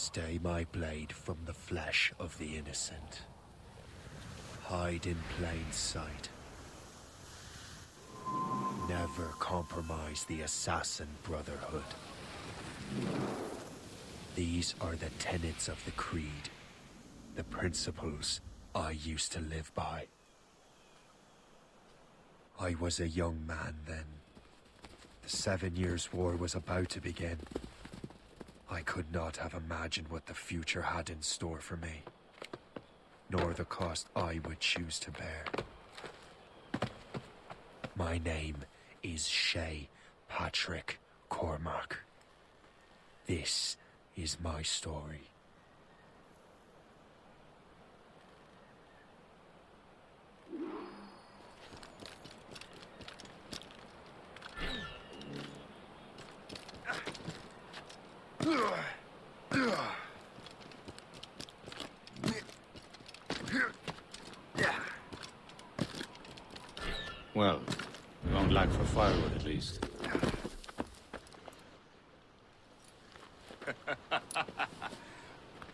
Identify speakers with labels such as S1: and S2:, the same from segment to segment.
S1: Stay my blade from the flesh of the innocent. Hide in plain sight. Never compromise the Assassin Brotherhood. These are the tenets of the Creed, the principles I used to live by. I was a young man then. The 7 Years' War was about to begin. I could not have imagined what the future had in store for me, nor the cost I would choose to bear. My name is Shay Patrick Cormac. This is my story.
S2: Well, we won't lack for firewood at least.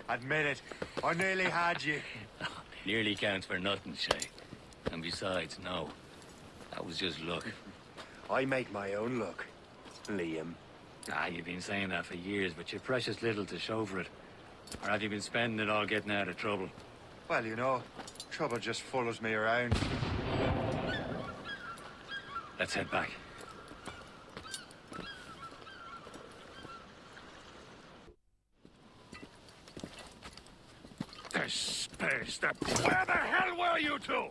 S1: Admit it, I nearly had you.
S3: Nearly counts for nothing, Shay. And besides, no. That was just luck.
S1: I make my own luck, Liam.
S3: Ah, you've been saying that for years, but you've precious little to show for it. Or have you been spending it all getting out of trouble?
S1: Well, you know, trouble just follows me around.
S3: Let's head back.
S4: The space, Where the hell were you two?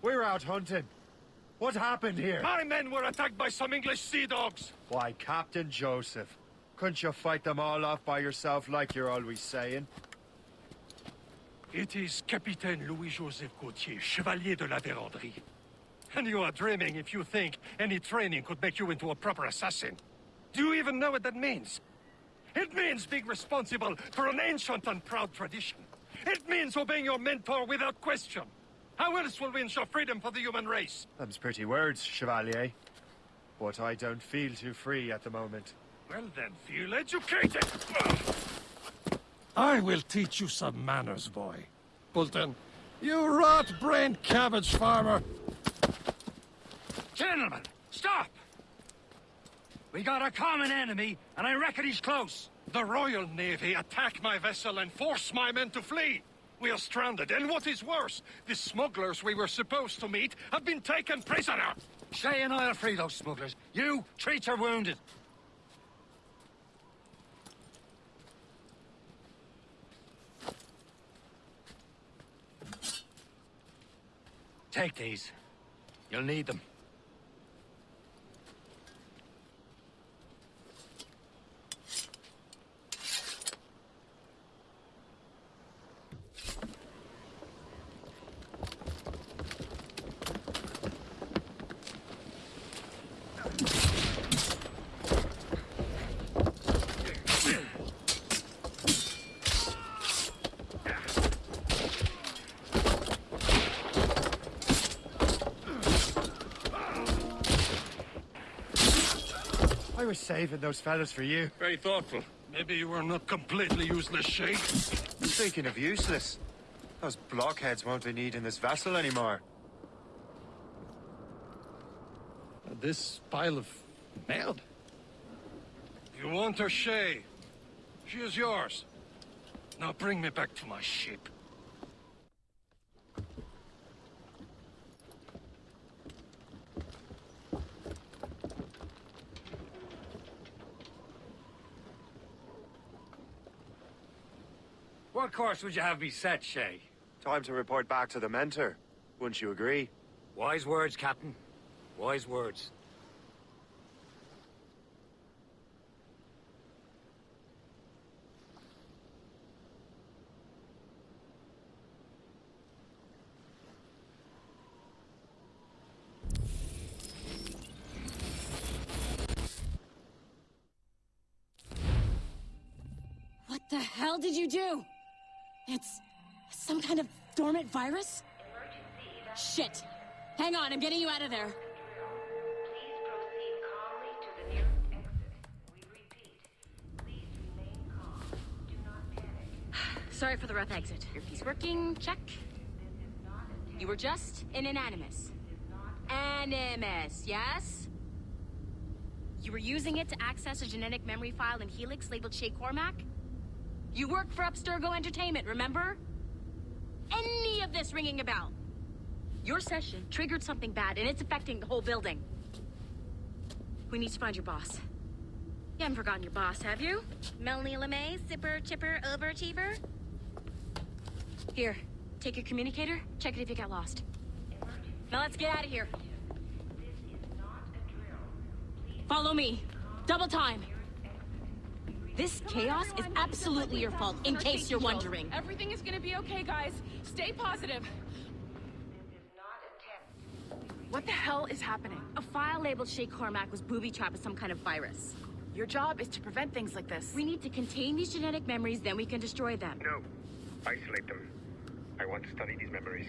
S1: We're out hunting. What happened here?
S4: My men were attacked by some English sea dogs.
S1: Why, Captain Joseph. Couldn't you fight them all off by yourself like you're always saying?
S4: It is Capitaine Louis-Joseph Gauthier, Chevalier de la Vérendrye. And you are dreaming if you think any training could make you into a proper assassin. Do you even know what that means? It means being responsible for an ancient and proud tradition. It means obeying your mentor without question. How else will we ensure freedom for the human race?
S1: Them's pretty words, Chevalier. But I don't feel too free at the moment.
S4: Well then, feel educated! I will teach you some manners, boy. Bolton, you rot-brained cabbage farmer!
S5: Gentlemen, stop! We got a common enemy, and I reckon he's close.
S4: The Royal Navy attack my vessel and force my men to flee. We are stranded, and what is worse, the smugglers we were supposed to meet have been taken prisoner.
S5: Shay and I'll free those smugglers. You, treat your wounded. Take these. You'll need them.
S1: I was saving those fellas for you.
S4: Very thoughtful. Maybe you were not completely useless, Shay.
S1: Speaking of useless, those blockheads won't be needing this vessel anymore.
S4: This pile of mail? You want her, Shay? She is yours. Now bring me back to my ship.
S5: What course would you have me set, Shay?
S1: Time to report back to the mentor. Wouldn't you agree?
S5: Wise words, Captain. Wise words.
S6: What the hell did you do? It's some kind of dormant virus? Shit. Hang on, I'm getting you out of there.
S7: Please proceed calmly to the nearest exit. We repeat, please remain calm. Do not panic.
S6: Sorry for the rough exit. Your key's working, check. You were just in an Animus. Animus, yes? You were using it to access a genetic memory file in Helix labeled Shay Cormac? You work for Abstergo Entertainment, remember? Any of this ringing a bell? Your session triggered something bad, and it's affecting the whole building. We need to find your boss. You haven't forgotten your boss, have you? Melanie LeMay, zipper, chipper, overachiever? Here, take your communicator, check it if you got lost. Now let's get out of here. Follow me. Double time. This chaos is absolutely your fault, in case you're wondering.
S8: Everything is gonna be okay, guys. Stay positive. What the hell is happening?
S6: A file labeled Shay Cormac was booby-trapped with some kind of virus.
S8: Your job is to prevent things like this.
S6: We need to contain these genetic memories, then we can destroy them.
S9: No. Isolate them. I want to study these memories.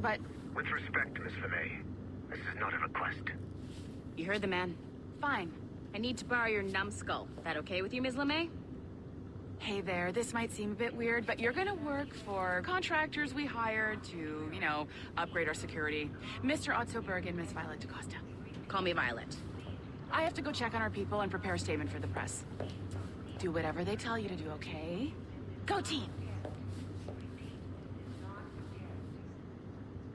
S8: But
S9: With respect, Miss LeMay, this is not a request.
S6: You heard the man.
S8: fine.
S6: I need to borrow your numbskull. That okay with you, Ms. LeMay?
S8: Hey there, this might seem a bit weird, but you're gonna work for contractors we hired to, upgrade our security. Mr. Otto Berg and Miss Violet DaCosta.
S6: Call me Violet.
S8: I have to go check on our people and prepare a statement for the press. Do whatever they tell you to do, okay? Go team!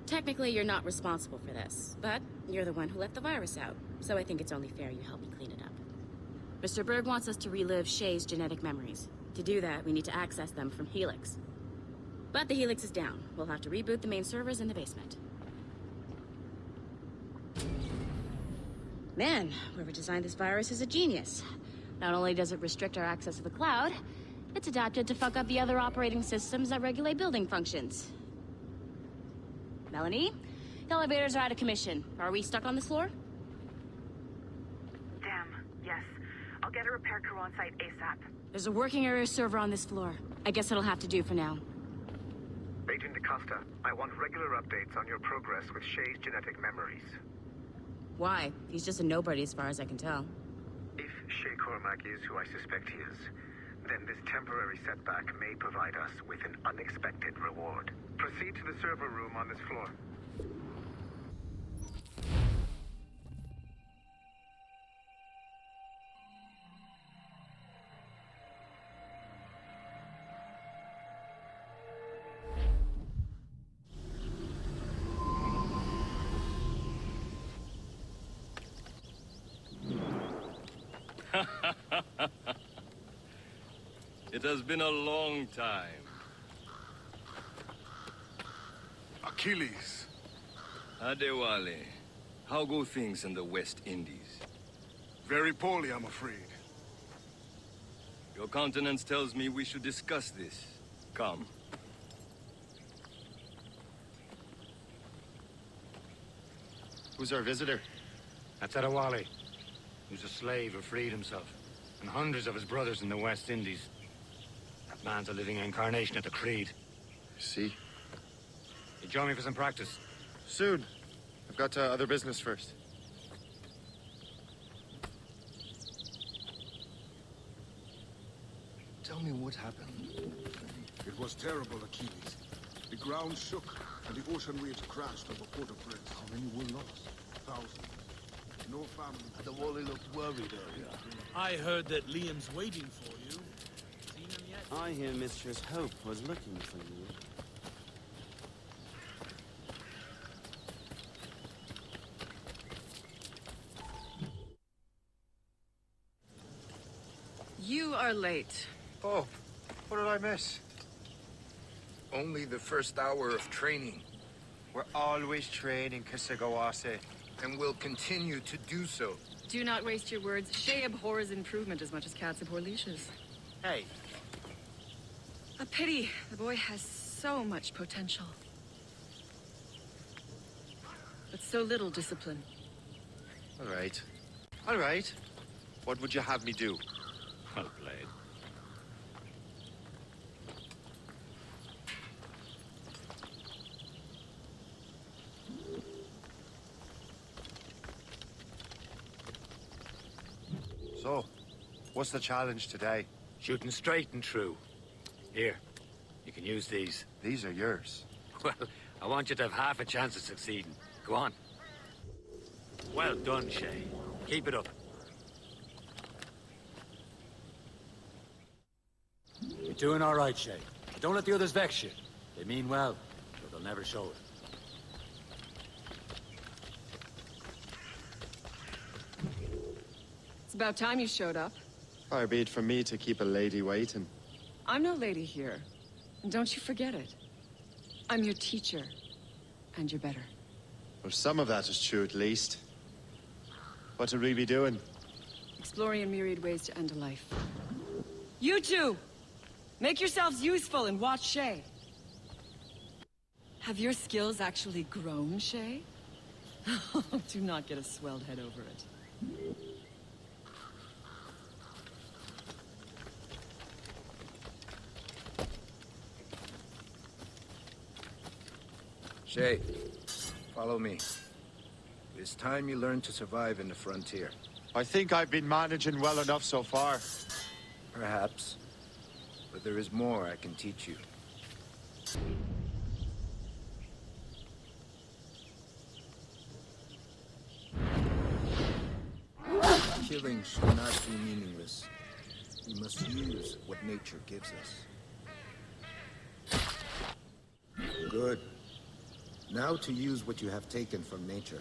S6: Technically, you're not responsible for this, but you're the one who let the virus out, so I think it's only fair you help me clean it up. Mr. Berg wants us to relive Shay's genetic memories. To do that, we need to access them from Helix. But the Helix is down. We'll have to reboot the main servers in the basement. Man, whoever designed this virus is a genius. Not only does it restrict our access to the cloud, it's adapted to fuck up the other operating systems that regulate building functions. Melanie, the elevators are out of commission. Are we stuck on this floor?
S10: Damn, yes. I'll get a repair crew on site ASAP.
S6: There's a working area server on this floor. I guess it'll have to do for now.
S9: Agent DaCosta, I want regular updates on your progress with Shay's genetic memories.
S6: Why? He's just a nobody as far as I can tell.
S9: If Shay Cormac is who I suspect he is, then this temporary setback may provide us with an unexpected reward. Proceed to the server room on this floor.
S11: It has been a long time.
S12: Achilles.
S11: Adewale, how go things in the West Indies?
S12: Very poorly, I'm afraid.
S11: Your countenance tells me we should discuss this. Come.
S3: Who's our visitor? That's Adewale. Who's a slave who freed himself. And hundreds of his brothers in the West Indies. That man's a living incarnation of the Creed.
S1: See?
S3: You join me for some practice?
S1: Soon. I've got other business first.
S11: Tell me what happened.
S12: It was terrible, Achilles. The ground shook, and the ocean waves crashed over Port-au-Prince.
S11: How many were lost?
S12: Thousands. No family.
S11: Adewale looked worried earlier.
S13: I heard that Liam's waiting for you. Seen him yet?
S14: I hear Mistress Hope was looking for you.
S8: You are late.
S1: Oh, what did I miss?
S11: Only the first hour of training,
S1: We're always training, Kasagawase.
S11: and will continue to do so.
S8: Do not waste your words. Shay abhors improvement as much as cats abhor leashes.
S1: Hey,
S8: A pity. The boy has so much potential. But so little discipline.
S1: all right. All right. What would you have me do?
S3: Well played.
S1: So, what's the challenge today?
S3: Shooting straight and true. Here. You can use these.
S1: These are yours.
S3: Well, I want you to have half a chance of succeeding. Go on. Well done, Shay. Keep it up. You're doing all right, Shay. Don't let the others vex you. They mean well, but they'll never show it.
S15: It's about time you showed up.
S1: Far be it from me to keep a lady waiting.
S15: I'm no lady here. And don't you forget it. I'm your teacher. And you're better.
S1: Well, some of that is true at least. What are we be doing?
S15: Exploring a myriad ways to end a life. You two! Make yourselves useful and watch Shay. Have your skills actually grown, Shay? Do not get a swelled head over it.
S16: Shay, follow me. It's time you learn to survive in the frontier.
S1: I think I've been managing well enough so far.
S16: Perhaps. But there is more I can teach you. Killing should not be meaningless. We must use what nature gives us. Good. Now to use what you have taken from nature.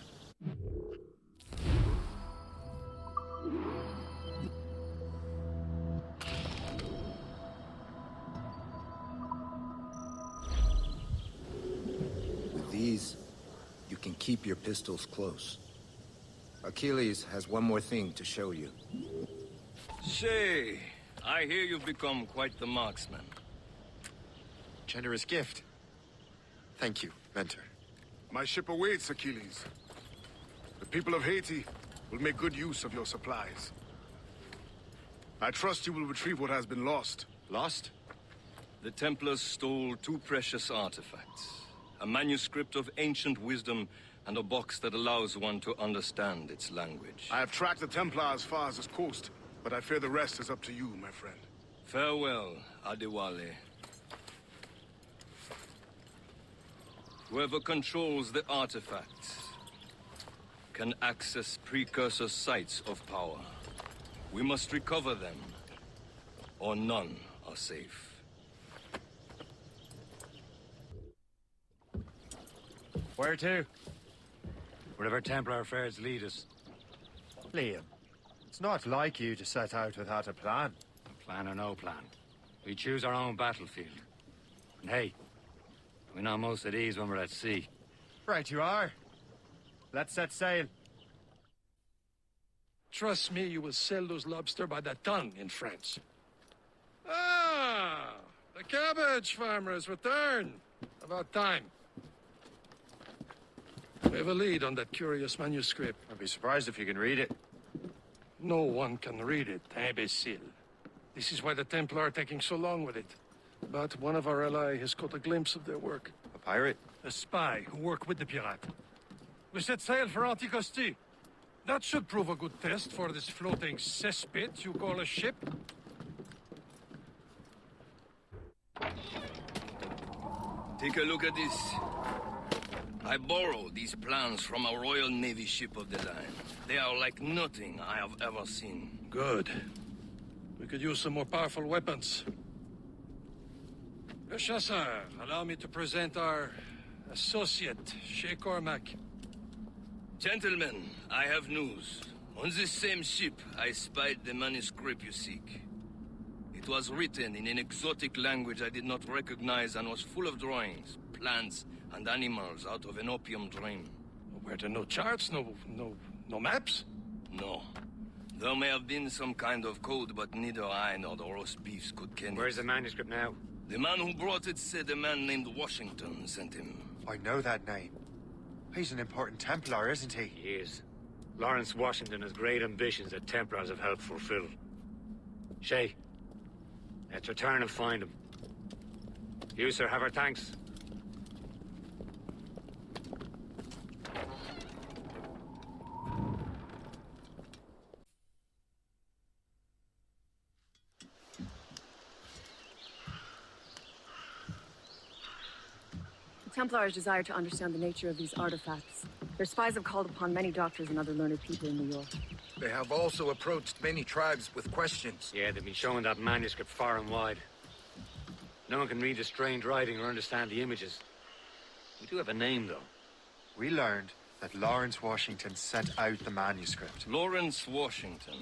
S16: With these, you can keep your pistols close. Achilles has one more thing to show you.
S11: Shay, I hear you've become quite the marksman.
S1: Generous gift. Thank you, mentor.
S12: My ship awaits, Achilles. The people of Haiti will make good use of your supplies. I trust you will retrieve what has been lost.
S1: Lost?
S11: The Templars stole two precious artifacts. A manuscript of ancient wisdom and a box that allows one to understand its language.
S12: I have tracked the Templar as far as this coast, but I fear the rest is up to you, my friend.
S11: Farewell, Adewale. Whoever controls the artifacts can access precursor sites of power. We must recover them, or none are safe.
S3: Where to? Wherever Templar affairs lead us.
S1: Liam, it's not like you to set out without a plan.
S3: A plan or no plan. We choose our own battlefield. And hey, we know most at ease when we're at sea.
S1: Right you are. Let's set sail.
S4: Trust me, you will sell those lobster by the ton in France. Ah! The cabbage farmers return. About time. We have a lead on that curious manuscript.
S1: I'd be surprised if you can read it.
S4: No one can read it, imbecile. This is why the Templar are taking so long with it. But one of our allies has caught a glimpse of their work.
S1: A pirate?
S4: A spy who worked with the pirate. We set sail for Anticosti. That should prove a good test for this floating cesspit you call a ship.
S11: Take a look at this. I borrowed these plans from a Royal Navy ship of the line. They are like nothing I have ever seen.
S4: Good. We could use some more powerful weapons. Le Chasseur, allow me to present our associate, Shay Cormac.
S11: Gentlemen, I have news. On this same ship, I spied the manuscript you seek. It was written in an exotic language I did not recognize and was full of drawings, plants, and animals out of an opium dream.
S4: Were there no charts, no maps?
S11: No. There may have been some kind of code, but neither I nor the roast beefs could ken it.
S3: Where's the manuscript now?
S11: The man who brought it said a man named Washington sent him.
S1: I know that name. He's an important Templar, isn't he?
S3: He is. Lawrence Washington has great ambitions that Templars have helped fulfill. Shay, let's return and find him. You, sir, have our thanks.
S15: Templars desire to understand the nature of these artifacts. Their spies have called upon many doctors and other learned people in New York.
S16: They have also approached many tribes with questions.
S3: Yeah, they've been showing that manuscript far and wide. No one can read the strange writing or understand the images. We do have a name, though.
S1: We learned that Lawrence Washington sent out the manuscript.
S11: Lawrence Washington.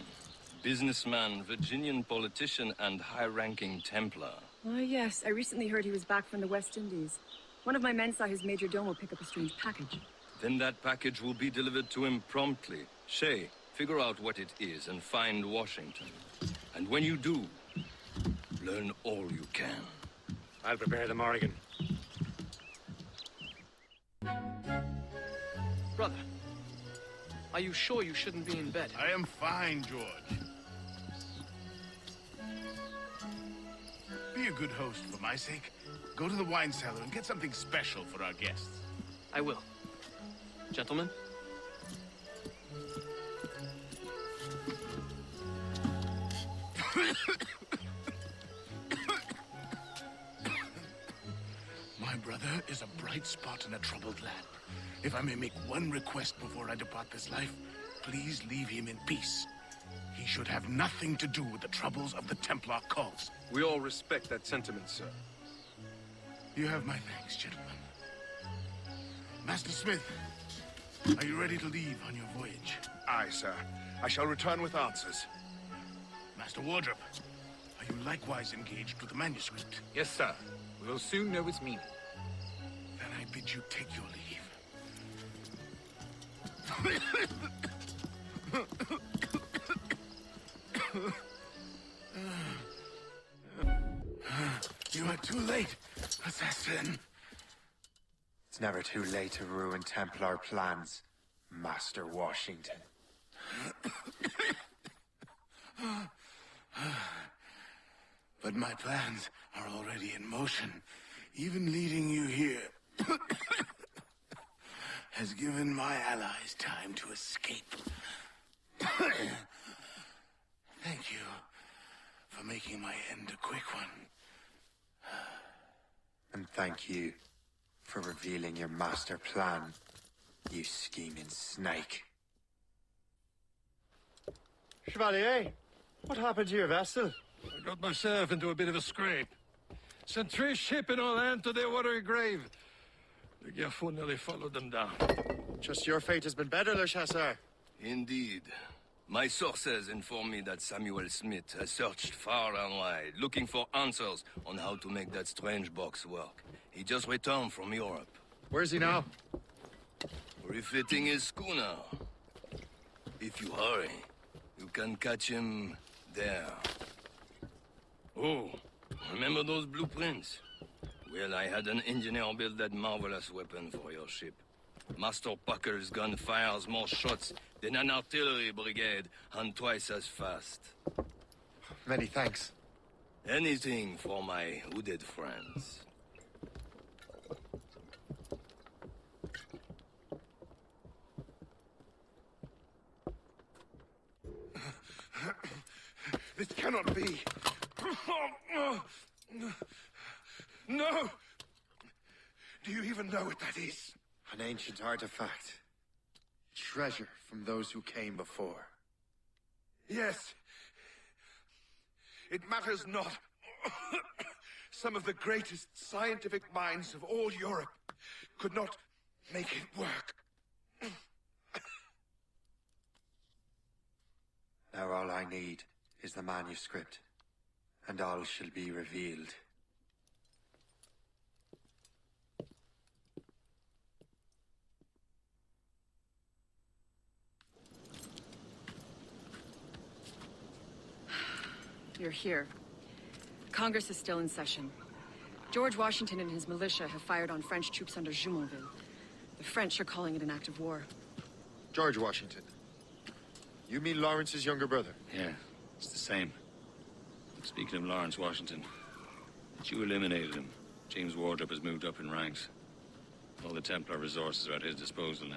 S11: Businessman, Virginian politician, and high-ranking Templar.
S15: Oh, yes. I recently heard he was back from the West Indies. One of my men saw his major domo pick up a strange package.
S11: Then that package will be delivered to him promptly. Shay, figure out what it is and find Washington. And when you do, learn all you can.
S3: I'll prepare the Morrigan.
S17: Brother, are you sure you shouldn't be in bed?
S12: I am fine, George. Be a good host for my sake. Go to the wine cellar and get something special for our guests.
S17: I will. Gentlemen?
S12: My brother is a bright spot in a troubled land. If I may make one request before I depart this life, please leave him in peace. He should have nothing to do with the troubles of the Templar cause.
S18: We all respect that sentiment, sir.
S12: You have my thanks, gentlemen. Master Smith, are you ready to leave on your voyage?
S16: Aye, sir. I shall return with answers.
S12: Master Wardrop, are you likewise engaged with the manuscript?
S18: Yes, sir. We will soon know its meaning.
S12: Then I bid you take your leave. You are too late, assassin.
S1: It's never too late to ruin Templar plans, Master Washington.
S12: But my plans are already in motion. Even leading you here has given my allies time to escape. Thank you for making my end a quick one.
S1: And thank you for revealing your master plan, you scheming snake.
S4: Chevalier, what happened to your vessel?
S19: I got myself into a bit of a scrape. Sent 3 ships in all hand to their watery grave. The Gerfaut nearly followed them down.
S1: Just your fate has been better, Le Chasseur.
S11: Indeed. My sources inform me that Samuel Smith has searched far and wide, looking for answers on how to make that strange box work. He just returned from Europe.
S1: Where's he now?
S11: Refitting his schooner. If you hurry, you can catch him there. Oh, remember those blueprints? Well, I had an engineer build that marvelous weapon for your ship. Master Pucker's gun fires more shots than an artillery brigade, and twice as fast.
S1: Many thanks.
S11: Anything for my hooded friends.
S12: This cannot be. No! Do you even know what that is?
S1: An ancient artifact. Treasure from those who came before.
S12: Yes. It matters not. Some of the greatest scientific minds of all Europe could not make it work.
S1: Now all I need is the manuscript, and all shall be revealed.
S15: You're here. Congress is still in session. George Washington and his militia have fired on French troops under Jumonville. The French are calling it an act of war.
S1: George Washington. You mean Lawrence's younger brother?
S2: Yeah, it's the same. Speaking of Lawrence Washington, but you eliminated him. James Wardrop has moved up in ranks. All the Templar resources are at his disposal now.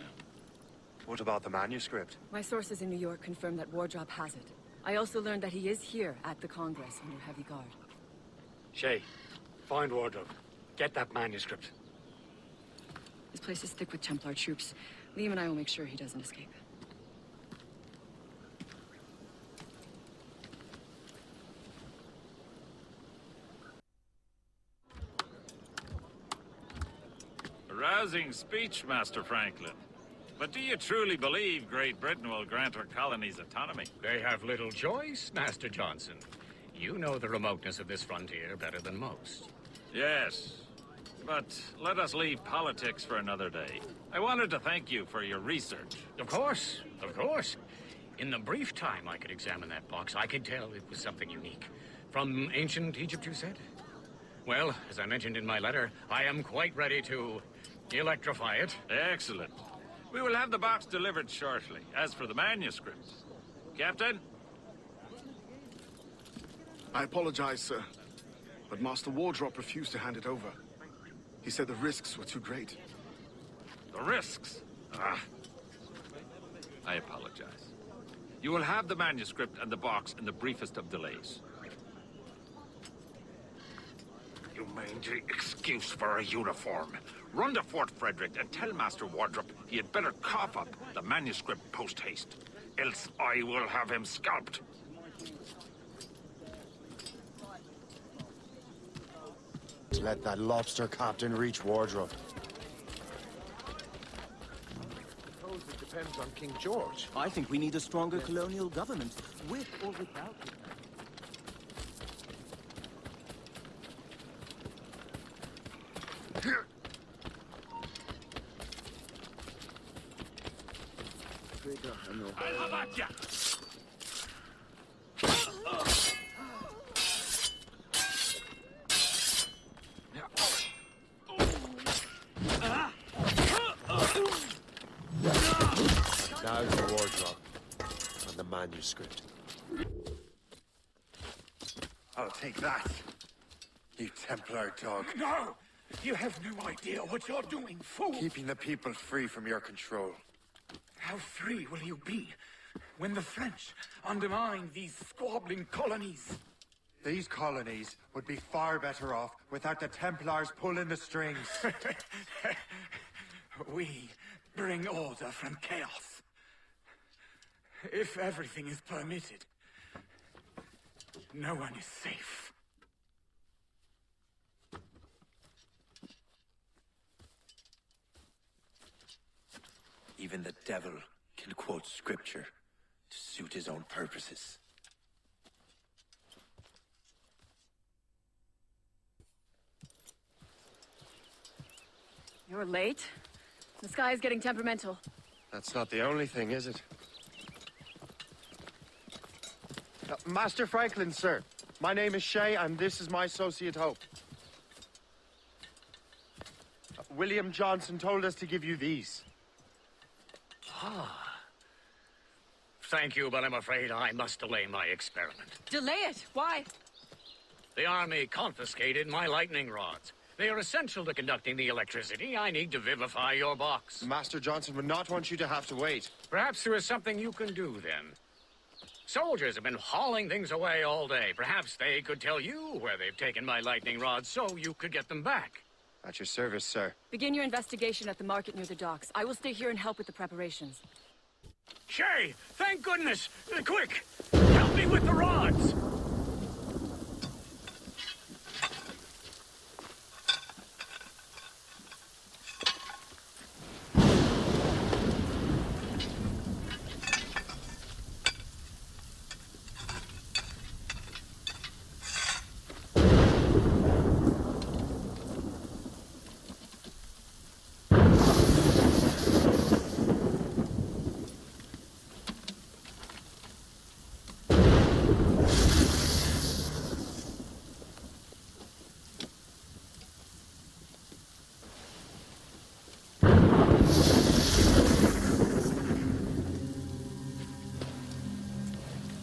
S1: What about the manuscript?
S15: My sources in New York confirm that Wardrop has it. I also learned that he is here at the Congress under heavy guard.
S3: Shay, find Wardrop. Get that manuscript.
S15: This place is thick with Templar troops. Liam and I will make sure he doesn't escape.
S20: A rousing speech, Master Franklin. But do you truly believe Great Britain will grant her colonies autonomy?
S21: They have little choice, Master Johnson. You know the remoteness of this frontier better than most.
S20: Yes. But let us leave politics for another day. I wanted to thank you for your research.
S21: Of course, of course. In the brief time I could examine that box, I could tell it was something unique. From ancient Egypt, you said? Well, as I mentioned in my letter, I am quite ready to electrify it.
S20: Excellent. We will have the box delivered shortly. As for the manuscript, Captain?
S22: I apologize, sir, but Master Wardrop refused to hand it over. He said the risks were too great.
S20: The risks? Ah. I apologize. You will have the manuscript and the box in the briefest of delays.
S23: You mangy excuse for a uniform. Run to Fort Frederick and tell Master Wardrop he had better cough up the manuscript post-haste. Else I will have him scalped.
S1: Let that lobster captain reach Wardrop.
S16: Suppose it depends on King George.
S24: I think we need a stronger colonial government, with or without it.
S1: Now the wardrobe and the manuscript.
S4: I'll take that, you Templar dog.
S25: No! You have no idea what you're doing, fool!
S4: Keeping the people free from your control.
S25: How free will you be when the French undermine these squabbling colonies?
S4: These colonies would be far better off without the Templars pulling the strings.
S25: We bring order from chaos. If everything is permitted, no one is safe.
S4: Even the devil can quote scripture to suit his own purposes.
S15: You're late. The sky is getting temperamental.
S1: That's not the only thing, is it?
S26: Master Franklin, sir. My name is Shay, and this is my associate Hope. William Johnson told us to give you these.
S21: Ah. Thank you, but I'm afraid I must delay my experiment.
S15: Delay it? Why?
S21: The army confiscated my lightning rods. They are essential to conducting the electricity I need to vivify your box.
S26: Master Johnson would not want you to have to wait.
S21: Perhaps there is something you can do, then. Soldiers have been hauling things away all day. Perhaps they could tell you where they've taken my lightning rods so you could get them back.
S26: At your service, sir.
S15: Begin your investigation at the market near the docks. I will stay here and help with the preparations.
S21: Shay, thank goodness! Quick! Help me with the rods!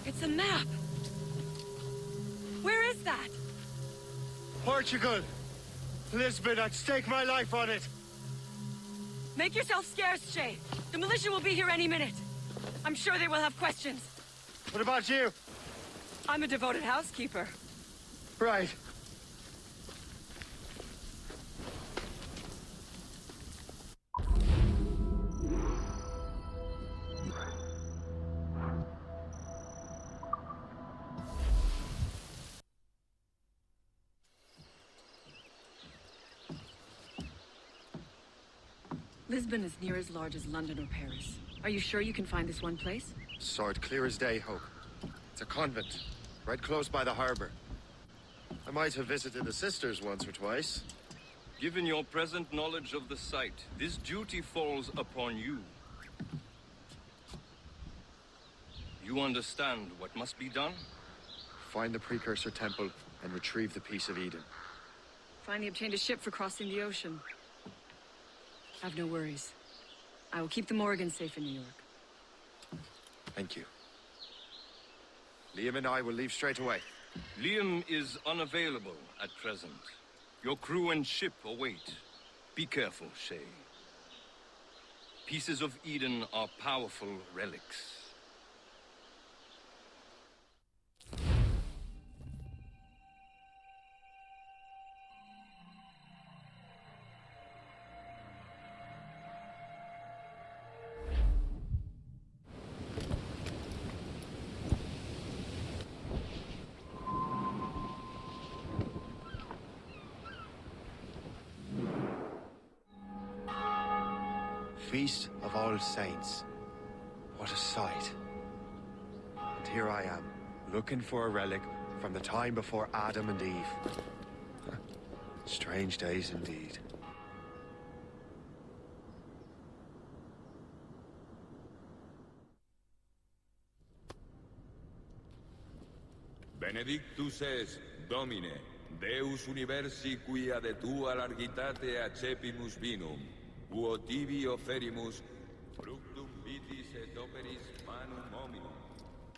S15: It's a map! Where is that?
S26: Portugal! Lisbon, I'd stake my life on it!
S15: Make yourself scarce, Shay. The militia will be here any minute. I'm sure they will have questions.
S26: What about you?
S15: I'm a devoted housekeeper. Lisbon is near as large as London or Paris. Are you sure you can find this one place?
S26: Sword clear as day, Hope. It's a convent, right close by the harbor. I might have visited the sisters once or twice.
S11: Given your present knowledge of the site, this duty falls upon you. You understand what must be done?
S26: Find the precursor temple and retrieve the Piece of Eden.
S15: Finally obtained a ship for crossing the ocean. Have no worries. I will keep the Morgans safe in New York.
S26: Thank you. Liam and I will leave straight away.
S11: Liam is unavailable at present. Your crew and ship await. Be careful, Shay. Pieces of Eden are powerful relics.
S26: Feast of All Saints. What a sight. And here I am, looking for a relic from the time before Adam and Eve. Strange days indeed.
S5: Benedictus es, Domine, Deus universi quia de tua largitate accepimus vinum, uo tibi oferimus fructum vitis et operis manum hominum,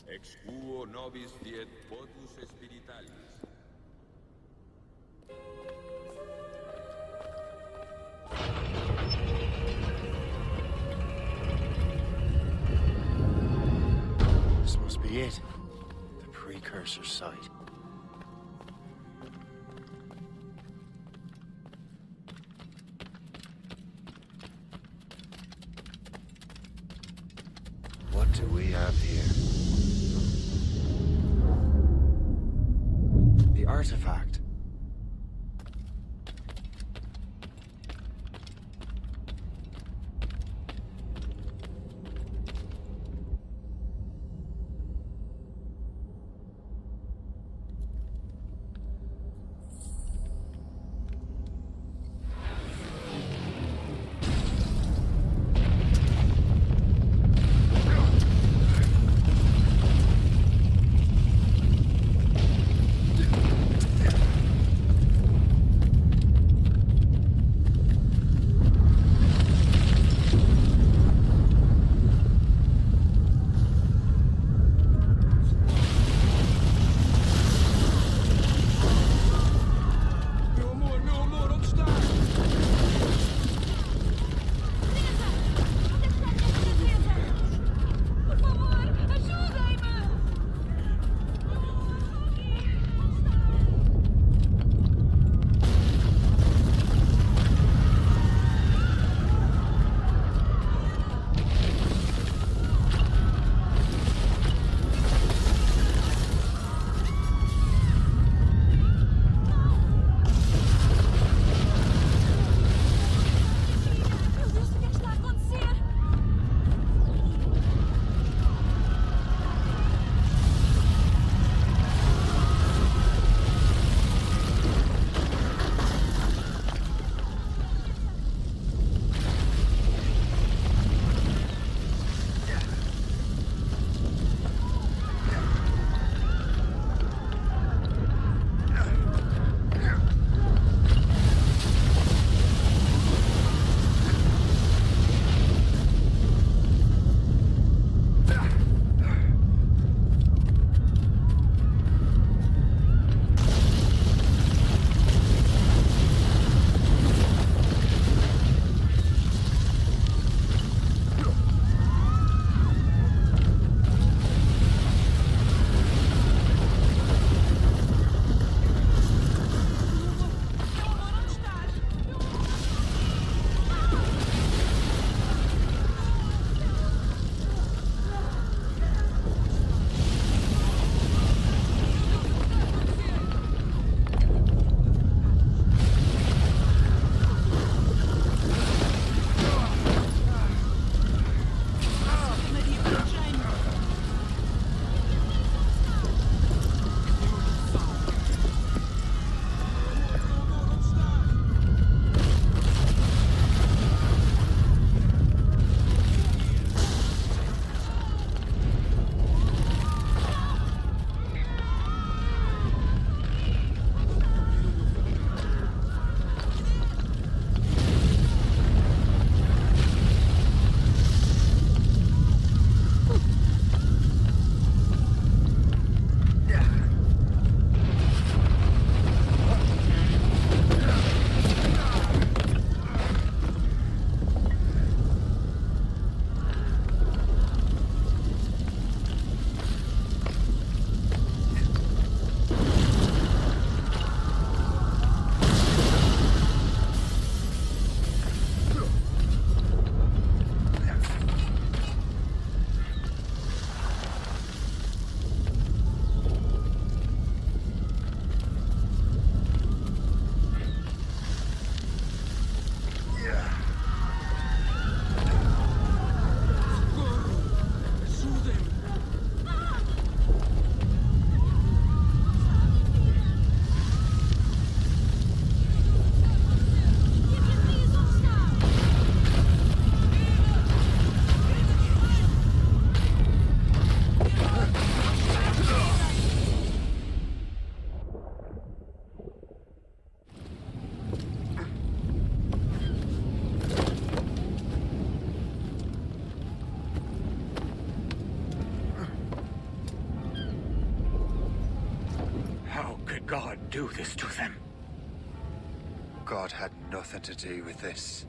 S5: ex quo nobis fiet votus spiritualis.
S26: This must be it. The precursor site. What do we have here? The artifact.
S4: God do this to them?
S1: God had nothing to do with this.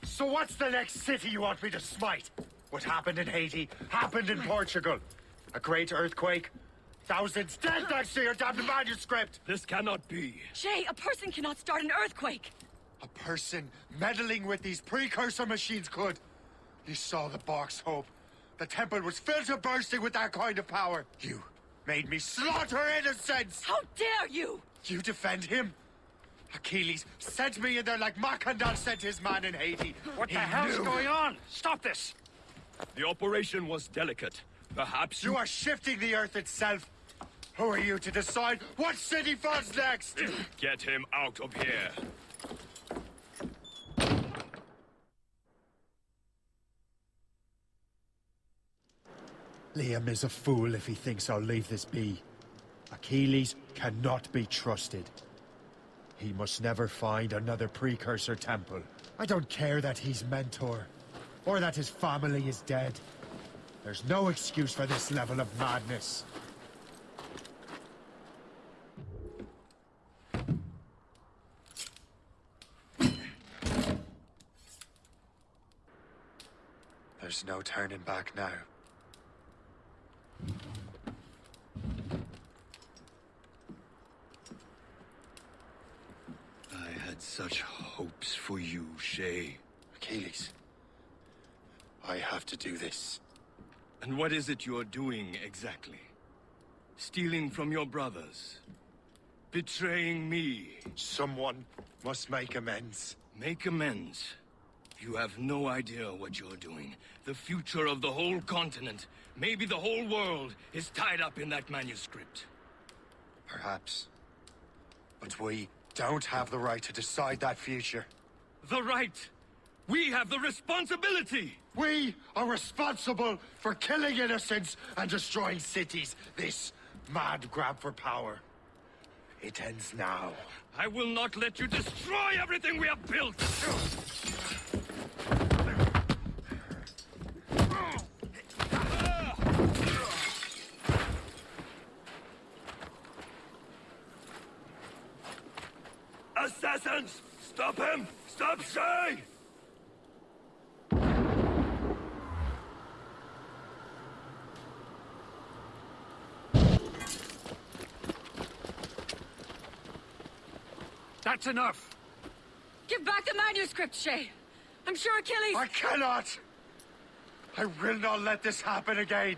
S26: So what's the next city you want me to smite? What happened in Haiti happened in Portugal. A great earthquake. Thousands dead thanks to your damned manuscript.
S4: This cannot be.
S15: Shay, a person cannot start an earthquake.
S26: A person meddling with these precursor machines could. You saw the box, Hope. The temple was filled to bursting with that kind of power. You made me slaughter innocents!
S15: How dare you!
S26: You defend him? Achilles sent me in there like Macandal sent his man in Haiti.
S4: What the hell's going on? Stop this! The operation was delicate. Perhaps
S26: you are shifting the earth itself. Who are you to decide what city falls next?
S4: Get him out of here.
S1: Liam is a fool if he thinks I'll leave this be. Achilles cannot be trusted. He must never find another precursor temple. I don't care that he's mentor, or that his family is dead. There's no excuse for this level of madness.
S26: There's no turning back now.
S4: I had such hopes for you, Shay.
S26: Achilles, I have to do this.
S4: And what is it you're doing exactly? Stealing from your brothers? Betraying me?
S26: Someone must make amends.
S4: Make amends? You have no idea what you're doing. The future of the whole continent, maybe the whole world, is tied up in that manuscript.
S26: Perhaps. But we don't have the right to decide that future.
S4: The right! We have the responsibility!
S26: We are responsible for killing innocents and destroying cities. This mad grab for power. It ends now.
S4: I will not let you destroy everything we have built! Assassins! Stop him! Stop Shay!
S26: That's enough!
S15: Give back the manuscript, Shay! I'm sure Achilles...
S26: I cannot! I will not let this happen again!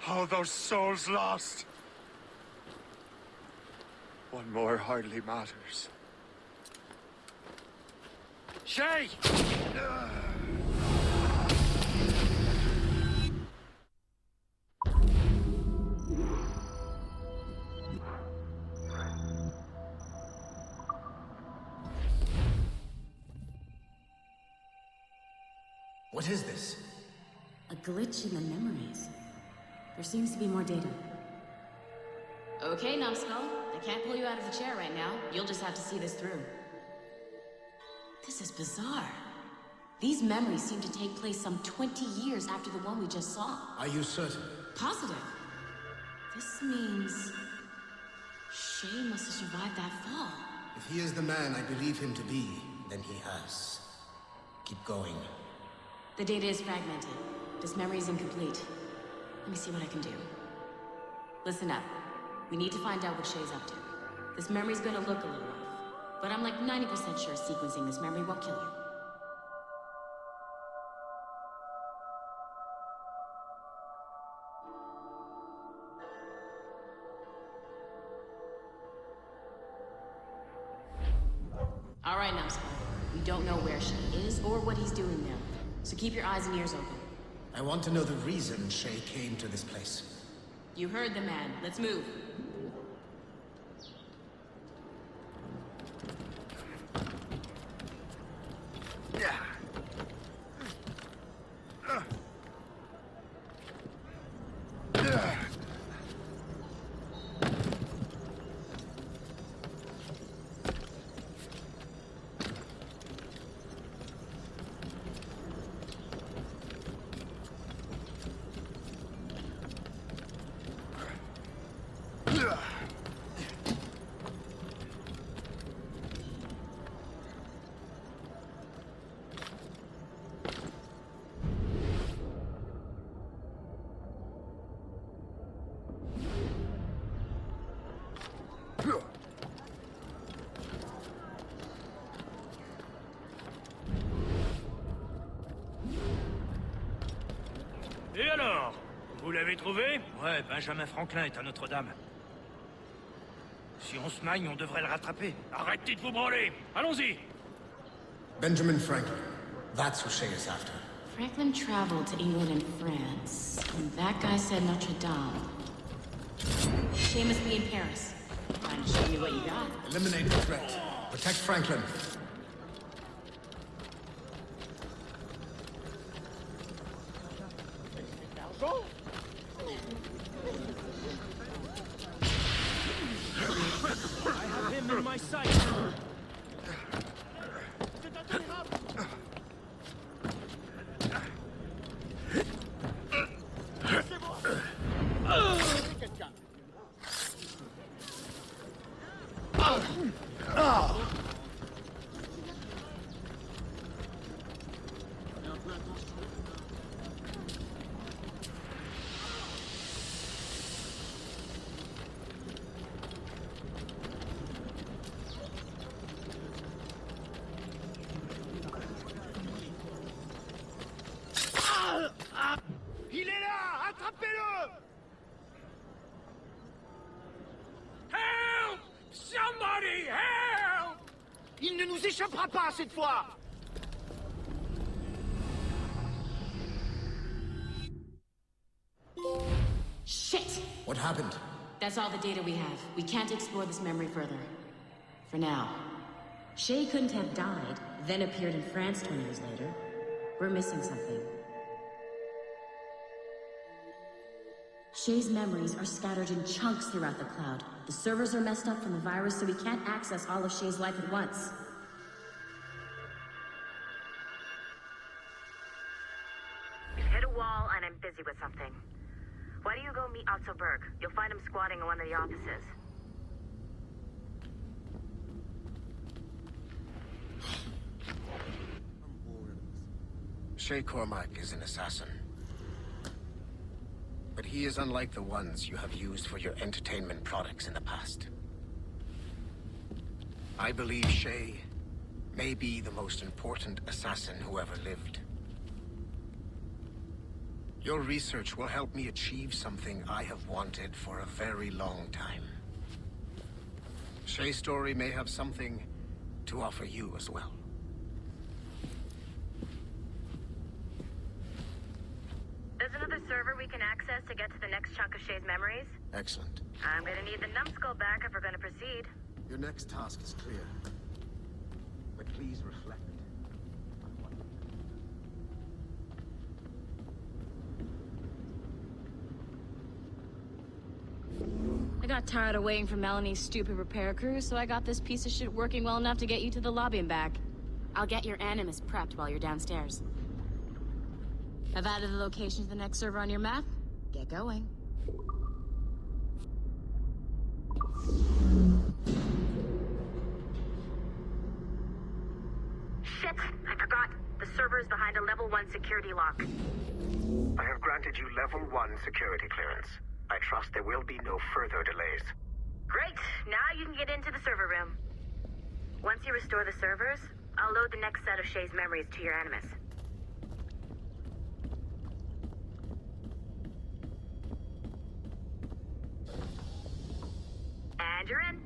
S26: All those souls lost! One more hardly matters. Shay!
S6: What is this?
S7: A glitch in the memories. There seems to be more data. Okay, Numbskull. I can't pull you out of the chair right now. You'll just have to see this through. This is bizarre. These memories seem to take place some 20 years after the one we just saw.
S6: Are you certain?
S7: Positive. This means... Shay must have survived that fall.
S6: If he is the man I believe him to be, then he has. Keep going.
S7: The data is fragmented. This memory is incomplete. Let me see what I can do. Listen up. We need to find out what Shay's up to. This memory's gonna look a little rough, but I'm like 90% sure sequencing this memory won't kill you. All right, Numbskull. We don't know where Shay is or what he's doing now, so keep your eyes and ears open.
S6: I want to know the reason Shay came to this place.
S7: You heard the man. Let's move.
S25: Et alors? Vous l'avez trouvé? Ouais, Benjamin Franklin est à Notre-Dame. Si on se magne, on devrait le rattraper. Arrêtez de vous branler! Allons-y!
S6: Benjamin Franklin. That's who Shay is after.
S7: Franklin traveled to England and France, and that guy said Notre Dame. Shay must be in Paris. Mind to show me what you got?
S6: Eliminate the threat. Protect Franklin.
S25: I have him in my sight. Il est là! Attrapez-le! Help! Somebody help! Il ne nous échappera pas cette fois!
S7: Shit!
S6: What happened?
S7: That's all the data we have. We can't explore this memory further. For now. Shay couldn't have died, then appeared in France 20 years later. We're missing something. Shay's memories are scattered in chunks throughout the cloud. The servers are messed up from the virus, so we can't access all of Shay's life at once.
S8: Hit a wall, and I'm busy with something. Why don't you go meet Otto Berg? You'll find him squatting in one of the offices.
S6: Shay Cormac is an assassin. But he is unlike the ones you have used for your entertainment products in the past. I believe Shay may be the most important assassin who ever lived. Your research will help me achieve something I have wanted for a very long time. Shay's story may have something to offer you as well.
S8: There's another server we can access to get to the next chunk of Shay's memories.
S6: Excellent.
S8: I'm gonna need the numbskull back if we're gonna proceed.
S6: Your next task is clear. But please reflect.
S7: I got tired of waiting for Melanie's stupid repair crew, so I got this piece of shit working well enough to get you to the lobby and back. I'll get your Animus prepped while you're downstairs. I've added the location to the next server on your map. Get going.
S8: Shit! I forgot. The server is behind a level 1 security lock.
S6: I have granted you level 1 security clearance. I trust there will be no further delays.
S8: Great! Now you can get into the server room. Once you restore the servers, I'll load the next set of Shay's memories to your Animus. And you're in.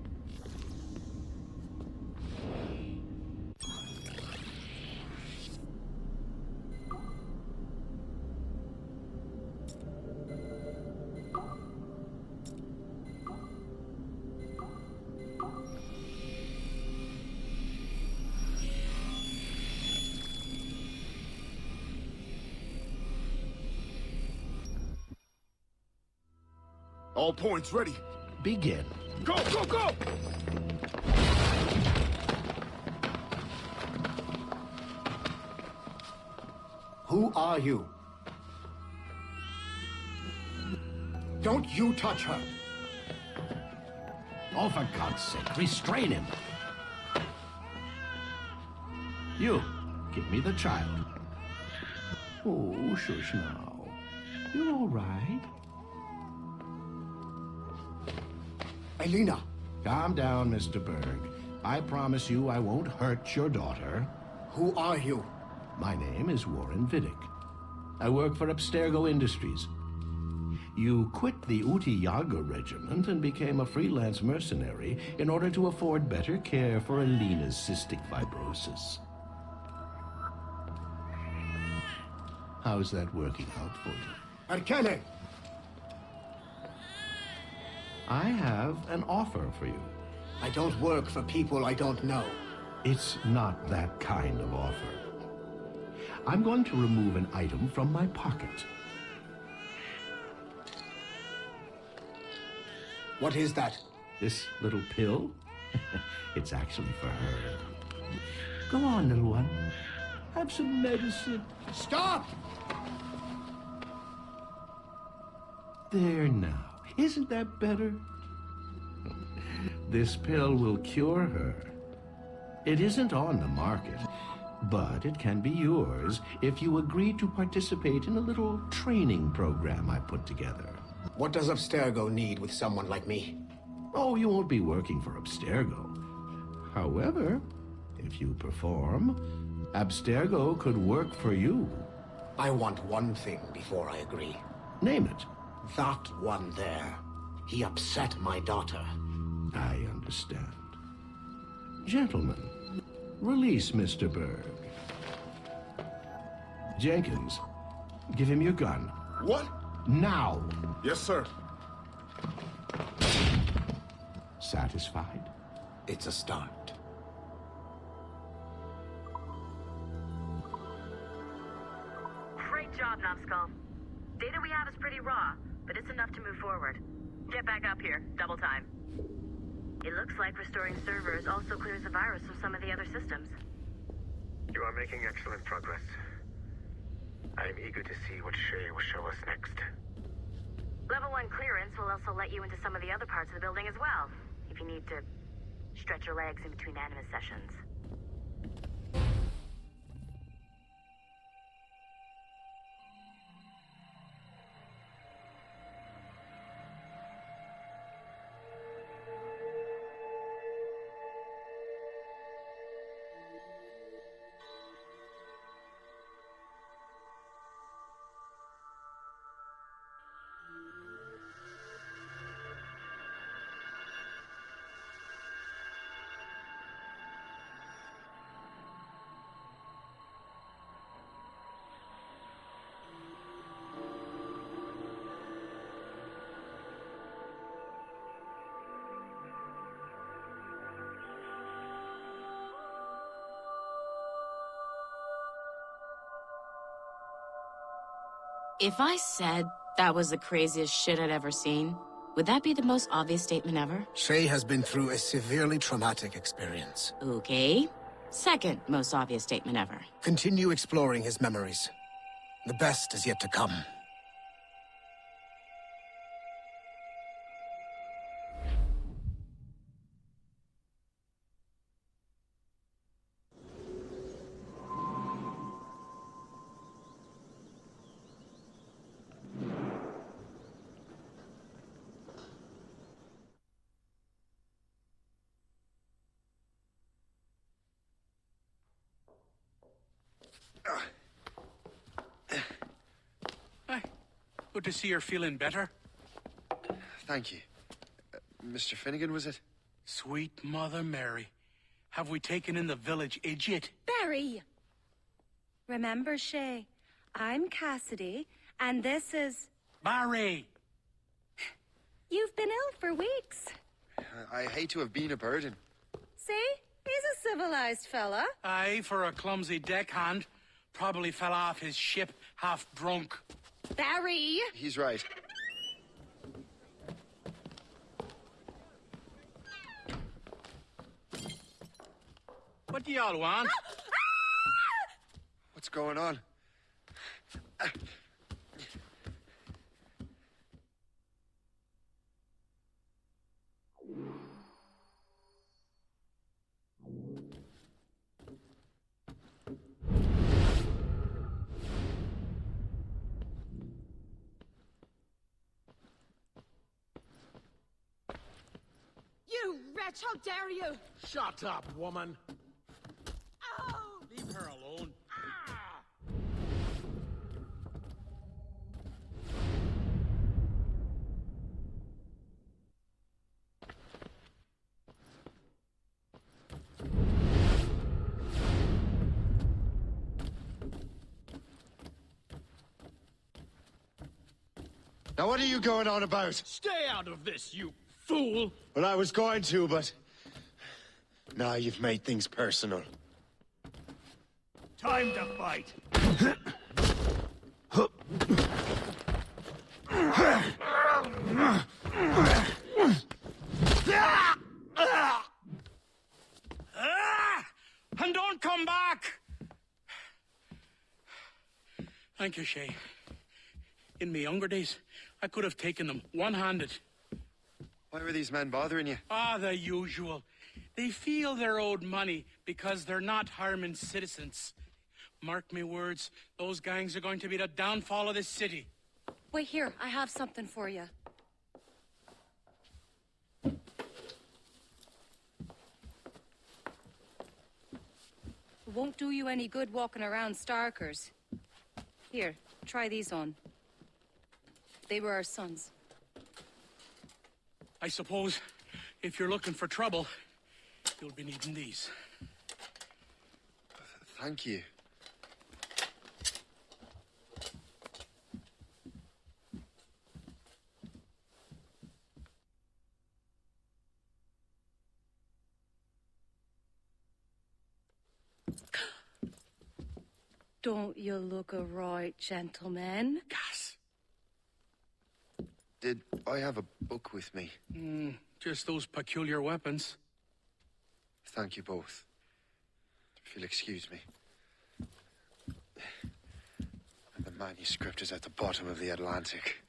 S22: All points ready.
S9: Begin.
S22: Go, go, go!
S10: Who are you? Don't you touch her!
S9: Oh, for God's sake, restrain him. You, give me the child. Oh, shush now. You're all right.
S10: Elena!
S9: Calm down, Mr. Berg. I promise you I won't hurt your daughter.
S10: Who are you?
S9: My name is Warren Vidic. I work for Abstergo Industries. You quit the Uti Yaga regiment and became a freelance mercenary in order to afford better care for Elena's cystic fibrosis. How's that working out for you?
S10: Arkane!
S9: I have an offer for you.
S10: I don't work for people I don't know.
S9: It's not that kind of offer. I'm going to remove an item from my pocket.
S10: What is that?
S9: This little pill? It's actually for her. Go on, little one. Have some medicine.
S10: Stop!
S9: There now. Isn't that better? This pill will cure her. It isn't on the market, but it can be yours if you agree to participate in a little training program I put together.
S10: What does Abstergo need with someone like me?
S9: Oh, you won't be working for Abstergo. However, if you perform, Abstergo could work for you.
S10: I want one thing before I agree.
S9: Name it.
S10: That one there. He upset my daughter.
S9: I understand. Gentlemen, release Mr. Berg. Jenkins, give him your gun.
S22: What?
S9: Now!
S22: Yes, sir.
S9: Satisfied?
S10: It's a start.
S8: Great job, Numbskull. Data we have is pretty raw, but it's enough to move forward. Get back up here. Double time. It looks like restoring servers also clears the virus from some of the other systems.
S6: You are making excellent progress. I am eager to see what Shay will show us next.
S8: Level 1 clearance will also let you into some of the other parts of the building as well, if you need to stretch your legs in between Animus sessions.
S7: If I said that was the craziest shit I'd ever seen, would that be the most obvious statement ever?
S10: Shay has been through a severely traumatic experience.
S7: Okay. Second most obvious statement ever.
S10: Continue exploring his memories. The best is yet to come.
S25: Good to see you're feeling better.
S1: Thank you. Mr. Finnegan, was it?
S25: Sweet Mother Mary. Have we taken in the village idiot?
S13: Barry! Remember, Shay, I'm Cassidy, and this is...
S25: Barry!
S13: You've been ill for weeks.
S1: I hate to have been a burden.
S13: See? He's a civilized fella.
S25: Aye, for a clumsy deckhand. Probably fell off his ship half drunk.
S13: Barry!
S1: He's right.
S21: What do y'all want?
S1: What's going on?
S2: You wretch, how dare you!
S12: Shut up, woman.
S2: Oh!
S12: Leave her alone.
S26: Now what are you going on about?
S12: Stay out of this, you fool!
S26: Well, I was going to, but... Now you've made things personal.
S12: Time to fight!
S21: And don't come back! Thank you, Shay. In my younger days, I could have taken them one-handed.
S1: Why were these men bothering you?
S21: Ah, the usual. They feel they're owed money because they're not harming citizens. Mark me words, those gangs are going to be the downfall of this city.
S15: Wait here, I have something for you. It won't do you any good walking around Starkers. Here, try these on. They were our sons.
S21: I suppose if you're looking for trouble, you'll be needing these.
S1: Thank you.
S15: Don't you look a right gentleman?
S21: Gas.
S1: Did I have a book with me?
S21: Just those peculiar weapons.
S1: Thank you both. If you'll excuse me. The manuscript is at the bottom of the Atlantic.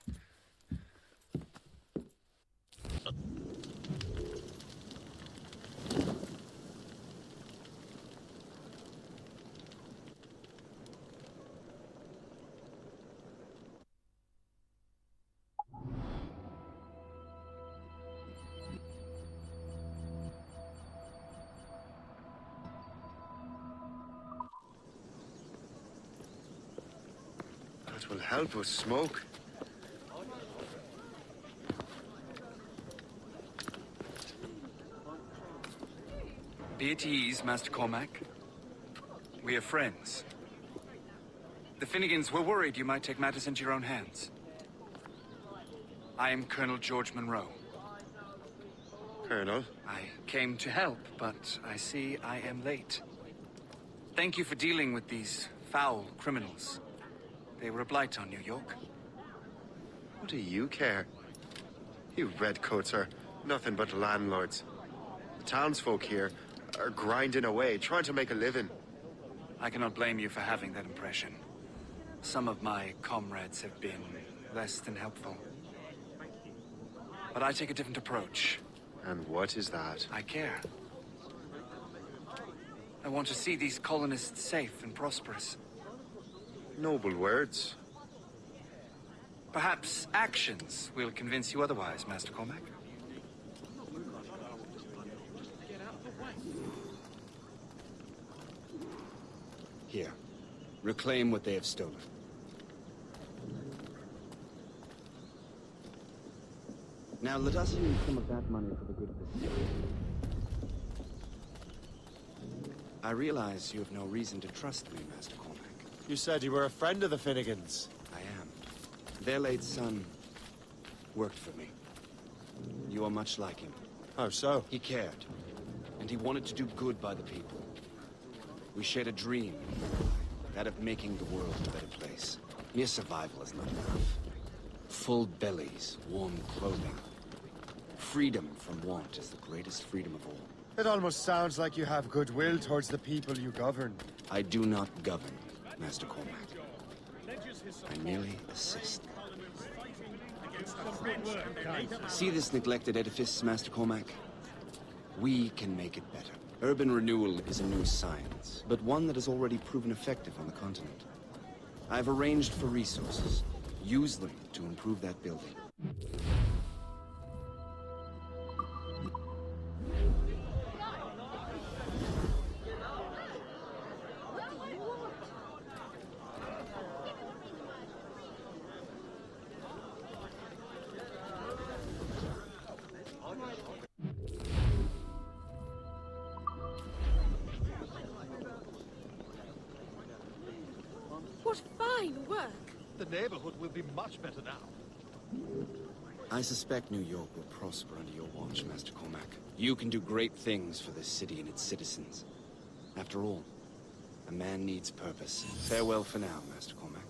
S1: That will help with smoke.
S14: Be at ease, Master Cormac. We are friends. The Finnegans were worried you might take matters into your own hands. I am Colonel George Monroe.
S1: Colonel?
S14: I came to help, but I see I am late. Thank you for dealing with these foul criminals. They were a blight on New York.
S1: What do you care? You redcoats are nothing but landlords. The townsfolk here are grinding away, trying to make a living.
S14: I cannot blame you for having that impression. Some of my comrades have been less than helpful. But I take a different approach.
S1: And what is that?
S14: I care. I want to see these colonists safe and prosperous.
S1: Noble words.
S14: Perhaps actions will convince you otherwise, Master Cormac.
S17: Here. Reclaim what they have stolen. Now let us use some of that money for the good of the city. I realize you have no reason to trust me, Master Cormac.
S26: You said you were a friend of the Finnegans.
S17: I am. Their late son worked for me. You are much like him.
S26: How so?
S17: He cared, and he wanted to do good by the people. We shared a dream, that of making the world a better place. Mere survival is not enough. Full bellies, warm clothing, Freedom from want is the greatest freedom of all.
S26: It almost sounds like you have goodwill towards the people you govern.
S17: I do not govern, Master Cormac. I merely assist. See this neglected edifice, Master Cormac? We can make it better. Urban renewal is a new science, but one that has already proven effective on the continent. I've arranged for resources. Use them to improve that building.
S2: What fine work!
S12: The neighborhood will be much better now.
S17: I suspect New York will prosper under your watch, Master Cormac. You can do great things for this city and its citizens. After all, a man needs purpose. Farewell for now, Master Cormac.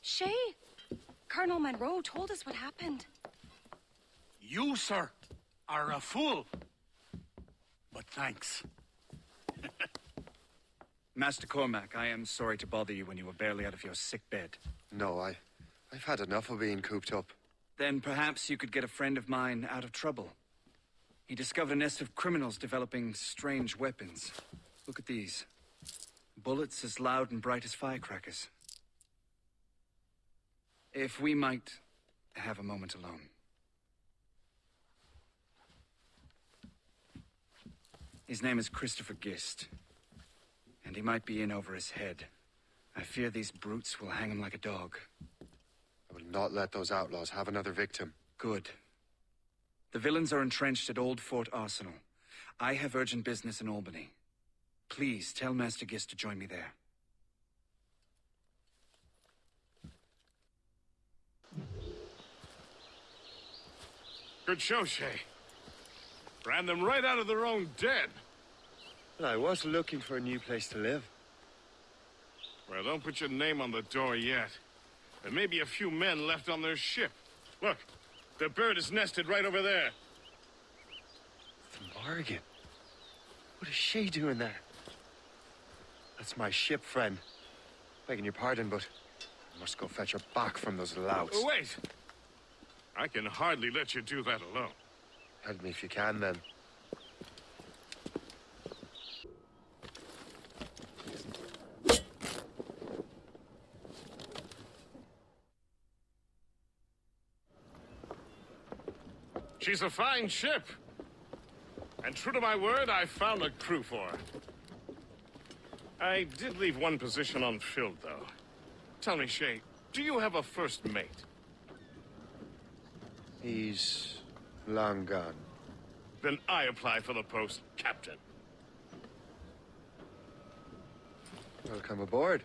S13: Shay, Colonel Monroe told us what happened.
S12: You, sir, are a fool. But thanks.
S14: Master Cormac, I am sorry to bother you when you were barely out of your sick bed.
S1: No, I've had enough of being cooped up.
S14: Then perhaps you could get a friend of mine out of trouble. He discovered a nest of criminals developing strange weapons. Look at these. Bullets as loud and bright as firecrackers. If we might have a moment alone. His name is Christopher Gist. And he might be in over his head. I fear these brutes will hang him like a dog.
S1: I will not let those outlaws have another victim.
S14: Good. The villains are entrenched at Old Fort Arsenal. I have urgent business in Albany. Please tell Master Gist to join me there.
S4: Good show, Shay. Ran them right out of their own den.
S1: But I was looking for a new place to live.
S4: Well, don't put your name on the door yet. There may be a few men left on their ship. Look, the bird is nested right over there.
S1: The Morgan. What is Shay doing there? That's my ship, friend. Begging your pardon, but I must go fetch her back from those louts.
S4: Wait! I can hardly let you do that alone.
S1: Help me if you can, then.
S4: She's a fine ship. And true to my word, I found a crew for her. I did leave one position unfilled, though. Tell me, Shay, do you have a first mate?
S1: He's long gone.
S4: Then I apply for the post, Captain.
S1: Welcome aboard.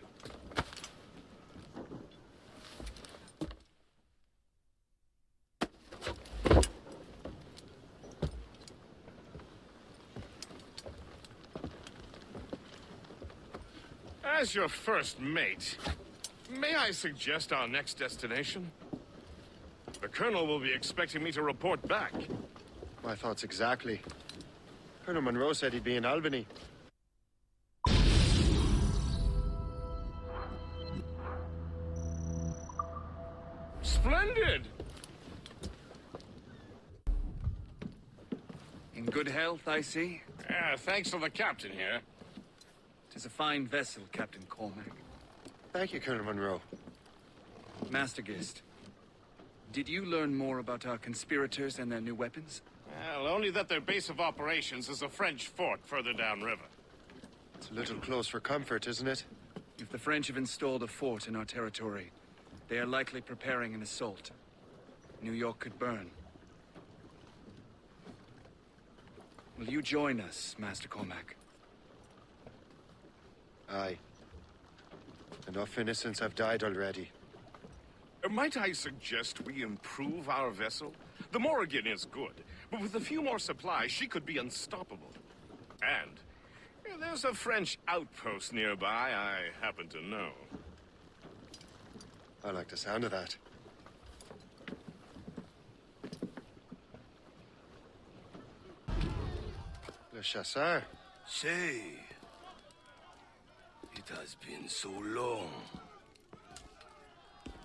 S4: As your first mate, may I suggest our next destination? The Colonel will be expecting me to report back.
S1: My thoughts exactly. Colonel Monroe said he'd be in Albany.
S4: Splendid!
S14: In good health, I see.
S4: Thanks to the captain here.
S14: 'Tis a fine vessel, Captain Cormac.
S1: Thank you, Colonel Monroe.
S14: Master Gist, did you learn more about our conspirators and their new weapons?
S4: Well, only that their base of operations is a French fort further downriver.
S1: It's a little close for comfort, isn't it?
S14: If the French have installed a fort in our territory, they are likely preparing an assault. New York could burn. Will you join us, Master Cormac?
S1: Aye. Enough innocents have died already.
S3: Might I suggest we improve our vessel? The Morrigan is good, but with a few more supplies, she could be unstoppable. And there's a French outpost nearby I happen to know.
S26: I like the sound of that. Le Chasseur.
S11: Shay. It has been so long.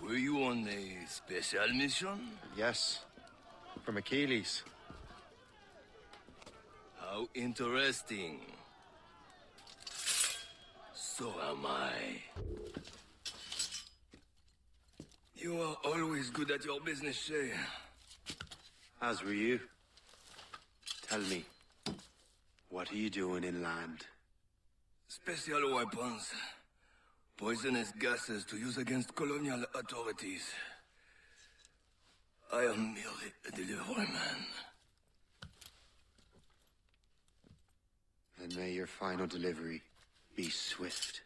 S11: Were you on a special mission?
S26: Yes. From Achilles.
S11: How interesting. So am I. You are always good at your business, Shay.
S26: As were you. Tell me, what are you doing inland?
S11: Special weapons. Poisonous gases to use against colonial authorities. I am merely a delivery man.
S26: And may your final delivery be swift.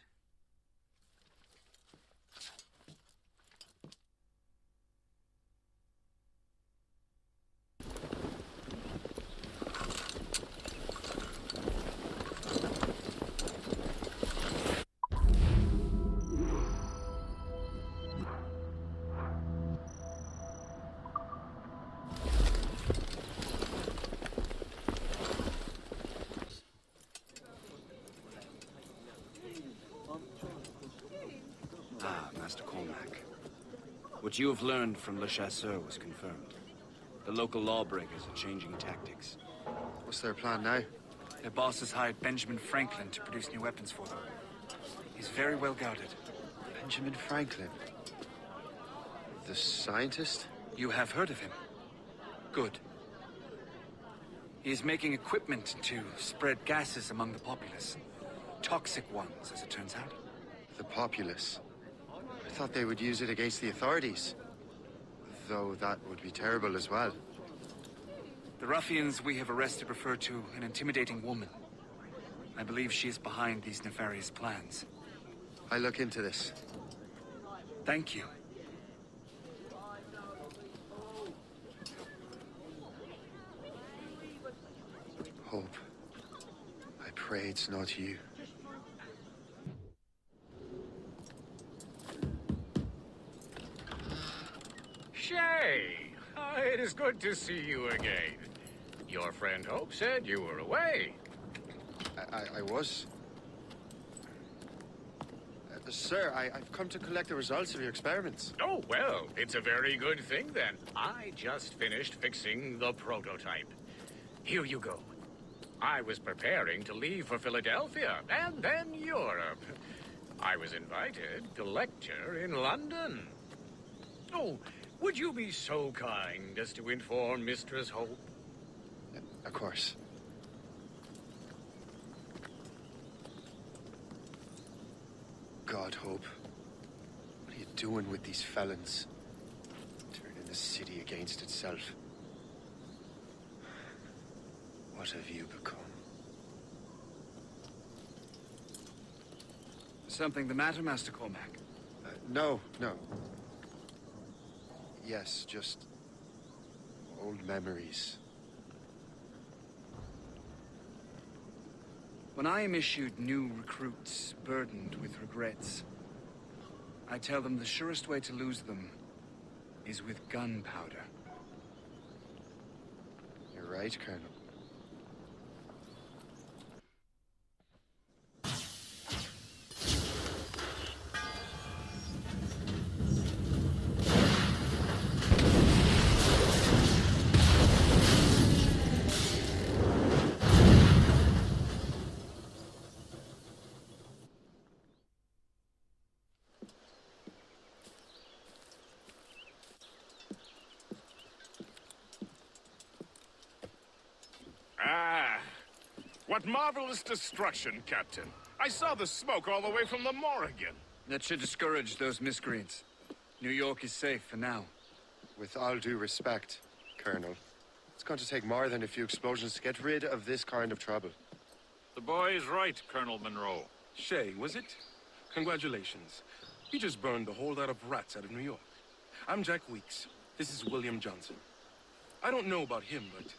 S17: Master Cormac. What you have learned from Le Chasseur was confirmed. The local lawbreakers are changing tactics.
S26: What's their plan now?
S14: Their boss has hired Benjamin Franklin to produce new weapons for them. He's very well guarded.
S26: Benjamin Franklin? The scientist?
S14: You have heard of him? Good. He is making equipment to spread gases among the populace. Toxic ones, as it turns out.
S26: The populace? I thought they would use it against the authorities. Though that would be terrible as well.
S14: The ruffians we have arrested refer to an intimidating woman. I believe she is behind these nefarious plans.
S26: I look into this.
S14: Thank you.
S26: Hope. I pray it's not you.
S21: Shay! It is good to see you again. Your friend Hope said you were away.
S26: I was. Sir, I've come to collect the results of your experiments.
S21: Oh, well, it's a very good thing then. I just finished fixing the prototype. Here you go. I was preparing to leave for Philadelphia and then Europe. I was invited to lecture in London. Oh, would you be so kind as to inform Mistress Hope?
S26: Of course. God, Hope. What are you doing with these felons? Turning the city against itself. What have you become?
S14: Something the matter, Master Cormac?
S26: No. Yes, just old memories.
S14: When I am issued new recruits burdened with regrets, I tell them the surest way to lose them is with gunpowder.
S26: You're right, Colonel.
S3: What marvelous destruction, Captain. I saw the smoke all the way from the Morrigan.
S14: That should discourage those miscreants. New York is safe for now.
S26: With all due respect, Colonel, it's going to take more than a few explosions to get rid of this kind of trouble.
S16: The boy is right, Colonel Monroe.
S18: Shay, was it? Congratulations. You just burned the whole lot of rats out of New York.
S5: I'm Jack Weeks. This is William Johnson. I don't know about him, but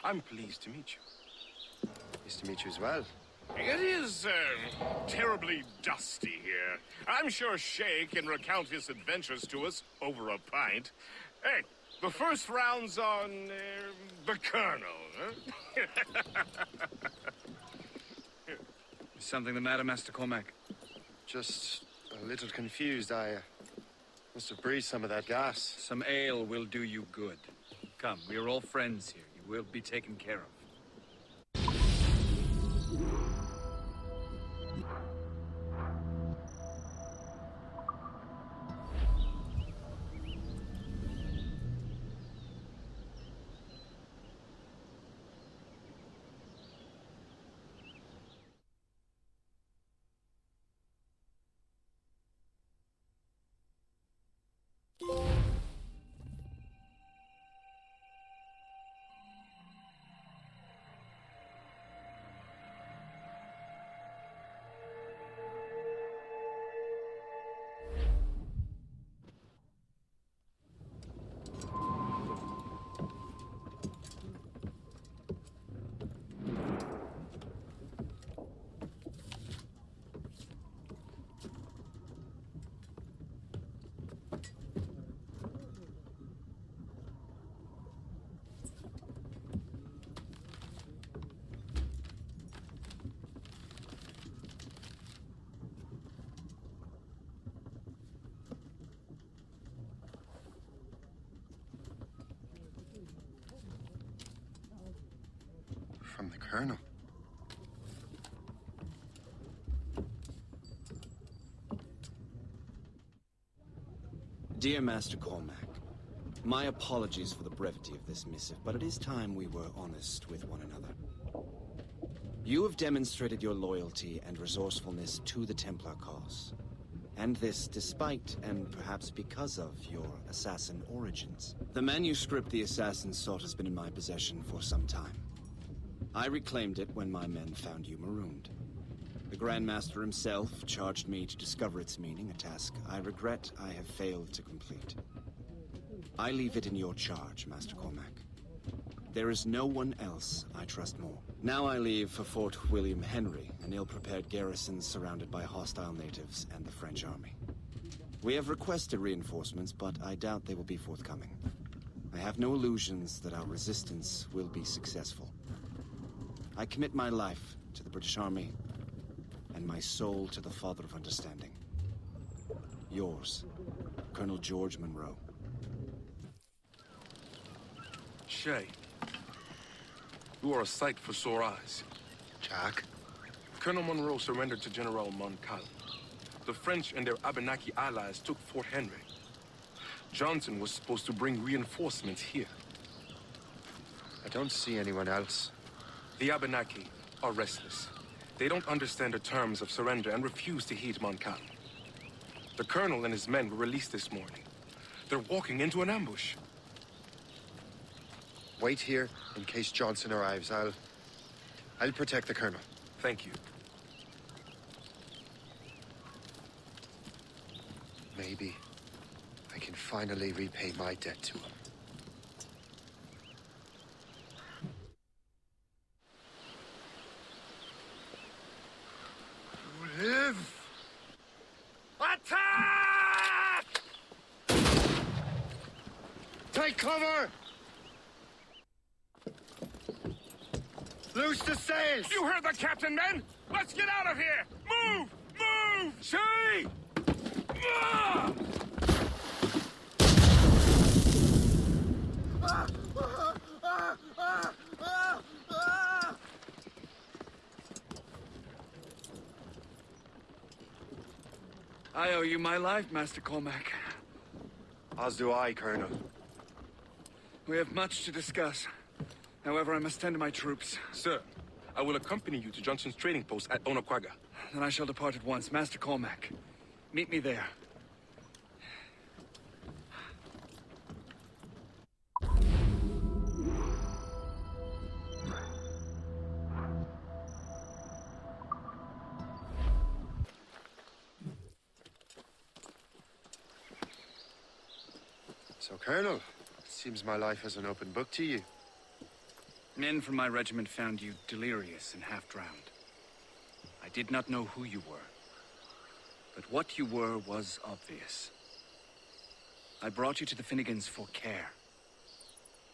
S5: I'm pleased to meet you.
S1: Pleased to meet you as well.
S3: It is, terribly dusty here. I'm sure Shay can recount his adventures to us over a pint. Hey, the first round's on, the Colonel, huh?
S14: Is something the matter, Master Cormac?
S1: Just a little confused. I must have breathed some of that gas.
S14: Some ale will do you good. Come, we are all friends here. You will be taken care of.
S1: From the Colonel.
S17: Dear Master Cormac, my apologies for the brevity of this missive, but it is time we were honest with one another. You have demonstrated your loyalty and resourcefulness to the Templar cause. And this despite, and perhaps because of, your assassin origins. The manuscript the assassin sought has been in my possession for some time. I reclaimed it when my men found you marooned. The Grand Master himself charged me to discover its meaning, a task I regret I have failed to complete. I leave it in your charge, Master Cormac. There is no one else I trust more. Now I leave for Fort William Henry, an ill-prepared garrison surrounded by hostile natives and the French army. We have requested reinforcements, but I doubt they will be forthcoming. I have no illusions that our resistance will be successful. I commit my life to the British Army, and my soul to the Father of Understanding. Yours, Colonel George Monroe.
S5: Shay, you are a sight for sore eyes.
S1: Jack?
S5: Colonel Monroe surrendered to General Montcalm. The French and their Abenaki allies took Fort Henry. Johnson was supposed to bring reinforcements here.
S1: I don't see anyone else.
S5: The Abenaki are restless. They don't understand the terms of surrender and refuse to heed Montcalm. The Colonel and his men were released this morning. They're walking into an ambush.
S1: Wait here in case Johnson arrives. I'll protect the Colonel.
S5: Thank you.
S1: Maybe I can finally repay my debt to him.
S26: Live!
S3: Attack!
S26: Take cover! Loose the sails!
S3: You heard the captain, men! Let's get out of here! Move! Move! Shay! Ah!
S14: I owe you my life, Master Cormac.
S1: As do I, Colonel.
S14: We have much to discuss. However, I must tend to my troops.
S5: Sir, I will accompany you to Johnson's trading post at Ononquaga.
S14: Then I shall depart at once. Master Cormac, meet me there.
S1: So, Colonel, it seems my life is an open book to you.
S14: Men from my regiment found you delirious and half-drowned. I did not know who you were. But what you were was obvious. I brought you to the Finnegans for care.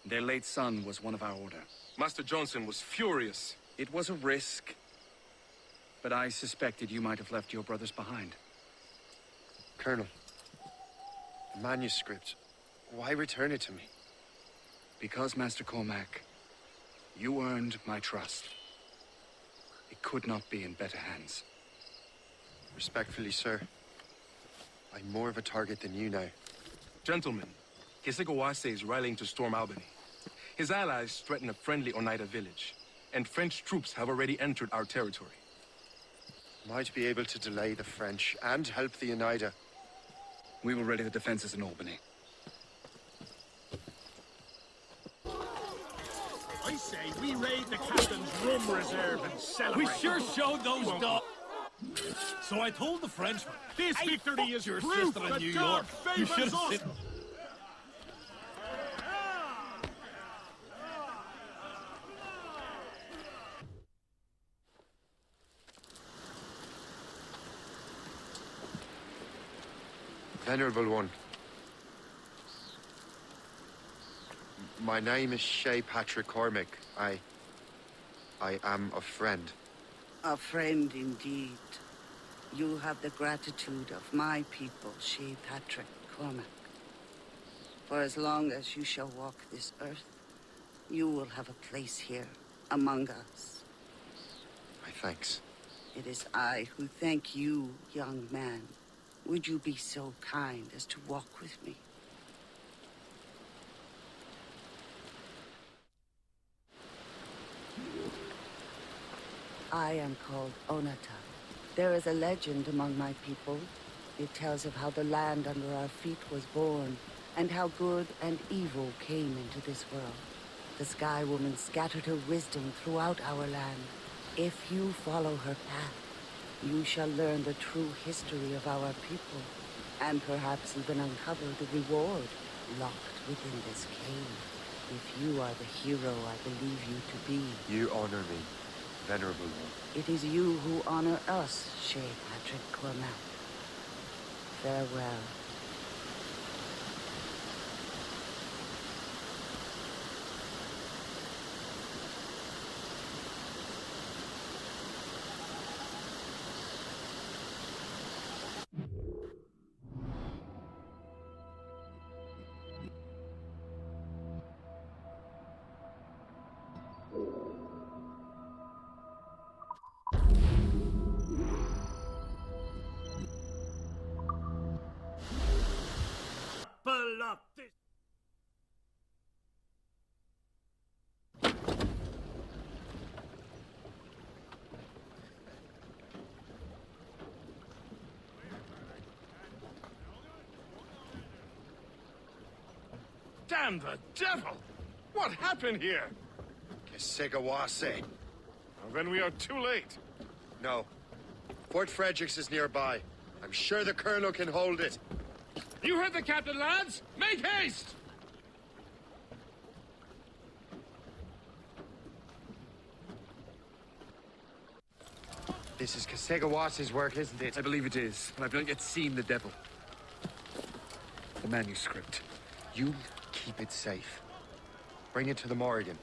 S14: Their late son was one of our order.
S5: Master Johnson was furious.
S14: It was a risk, but I suspected you might have left your brothers behind.
S1: Colonel, the manuscript, why return it to me?
S14: Because, Master Cormac, you earned my trust. It could not be in better hands.
S1: Respectfully, sir, I'm more of a target than you now.
S5: Gentlemen, Kesegawase is rallying to storm Albany. His allies threaten a friendly Oneida village, and French troops have already entered our territory.
S1: Might be able to delay the French and help the Oneida.
S14: We will ready the defenses in Albany.
S12: I say we raid the captain's rum reserve and celebrate.
S18: We sure showed those dogs. So I told the Frenchman,
S12: This victory is
S18: your
S12: proof
S18: sister in
S12: that
S18: New
S12: God
S18: York. You
S12: favors
S18: should have
S12: us.
S18: seen.
S1: Venerable one. My name is Shay Patrick Cormac. I am a friend.
S19: A friend indeed. You have the gratitude of my people, Shay Patrick Cormac. For as long as you shall walk this earth, you will have a place here, among us.
S1: My thanks.
S19: It is I who thank you, young man. Would you be so kind as to walk with me? I am called Onata. There is a legend among my people. It tells of how the land under our feet was born, and how good and evil came into this world. The Sky Woman scattered her wisdom throughout our land. If you follow her path, you shall learn the true history of our people, and perhaps even uncover the reward locked within this cave. If you are the hero I believe you to be.
S1: You honor me, Venerable one.
S19: It is you who honor us, Shay Patrick Cormac. Farewell.
S3: Damn the devil! What happened here?
S1: Kesegawase.
S3: Well, then we are too late.
S1: No. Fort Fredericks is nearby. I'm sure the Colonel can hold it.
S11: You heard the captain, lads! Make haste!
S1: This is Kesegawase's work, isn't it?
S14: I believe it is, but I've not yet seen the devil. The manuscript.
S1: You keep it safe. Bring it to the Morrigan.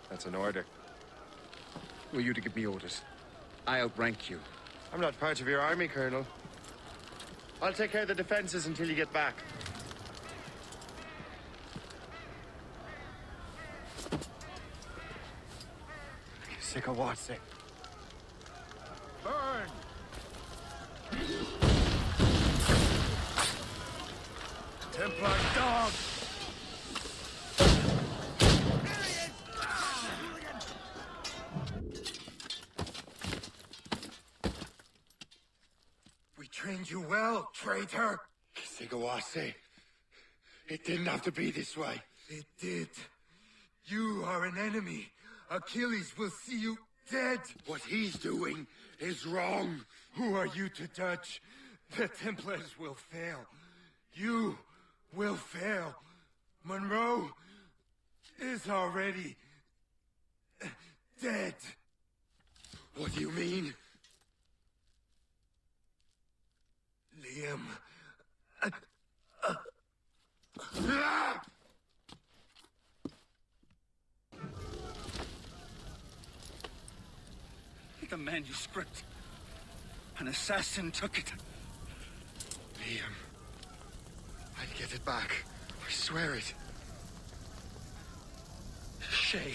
S1: That's an order.
S14: Were you to give me orders? I outrank you.
S1: I'm not part of your army, Colonel. I'll take care of the defenses until you get back. Kesekawase.
S12: Burn!
S26: Templar dog! We trained you well, traitor! Kesigawase, it didn't have to be this way.
S25: It did. You are an enemy. Achilles will see you dead.
S26: What he's doing is wrong.
S25: Who are you to judge? The Templars will fail. You
S26: will fail. Monroe is already dead. What do you mean? Liam.
S14: The manuscript. An assassin took it.
S26: Liam. I'll get it back. I swear it.
S14: Shay.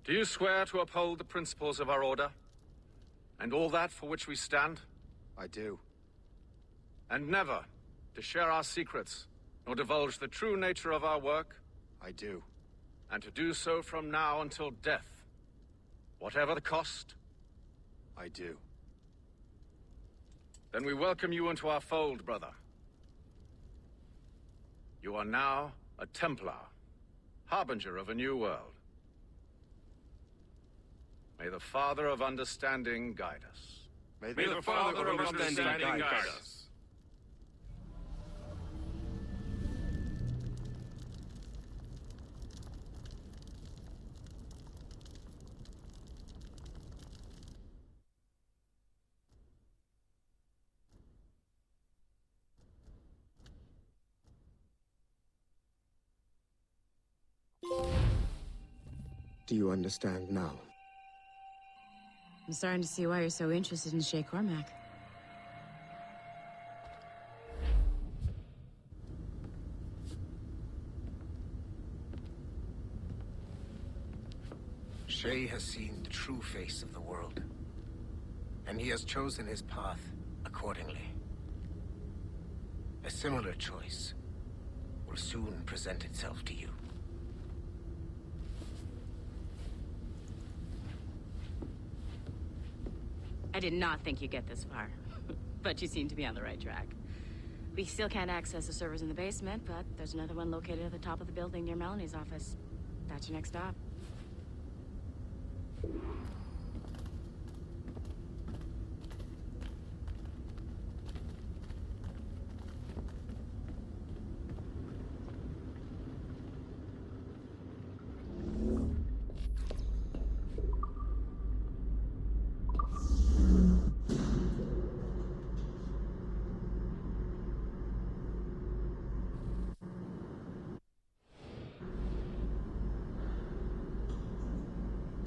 S16: Do you swear to uphold the principles of our order? And all that for which we stand?
S26: I do.
S16: And never to share our secrets, nor divulge the true nature of our work?
S26: I do.
S16: And to do so from now until death, whatever the cost?
S26: I do.
S16: Then we welcome you into our fold, brother. You are now a Templar, harbinger of a new world. May the Father of Understanding guide us.
S26: May the Father of Understanding guide us.
S10: Do you understand now?
S7: I'm starting to see why you're so interested in Shay Cormac.
S10: Shay has seen the true face of the world, and he has chosen his path accordingly. A similar choice will soon present itself to you.
S7: I did not think you'd get this far, but you seem to be on the right track. We still can't access the servers in the basement, but there's another one located at the top of the building near Melanie's office. That's your next stop.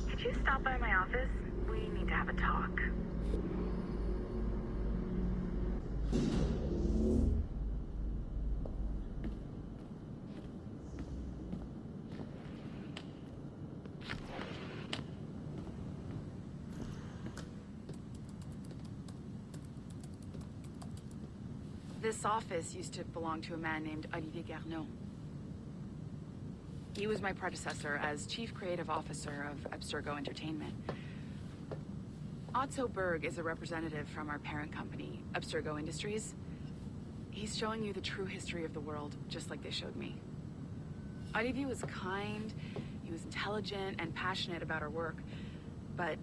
S8: Could you stop by my office? We need to have a talk.
S15: This office used to belong to a man named Olivier Garneau. He was my predecessor as Chief Creative Officer of Abstergo Entertainment. Otto Berg is a representative from our parent company, Abstergo Industries. He's showing you the true history of the world, just like they showed me. Olivier was kind, he was intelligent and passionate about our work, but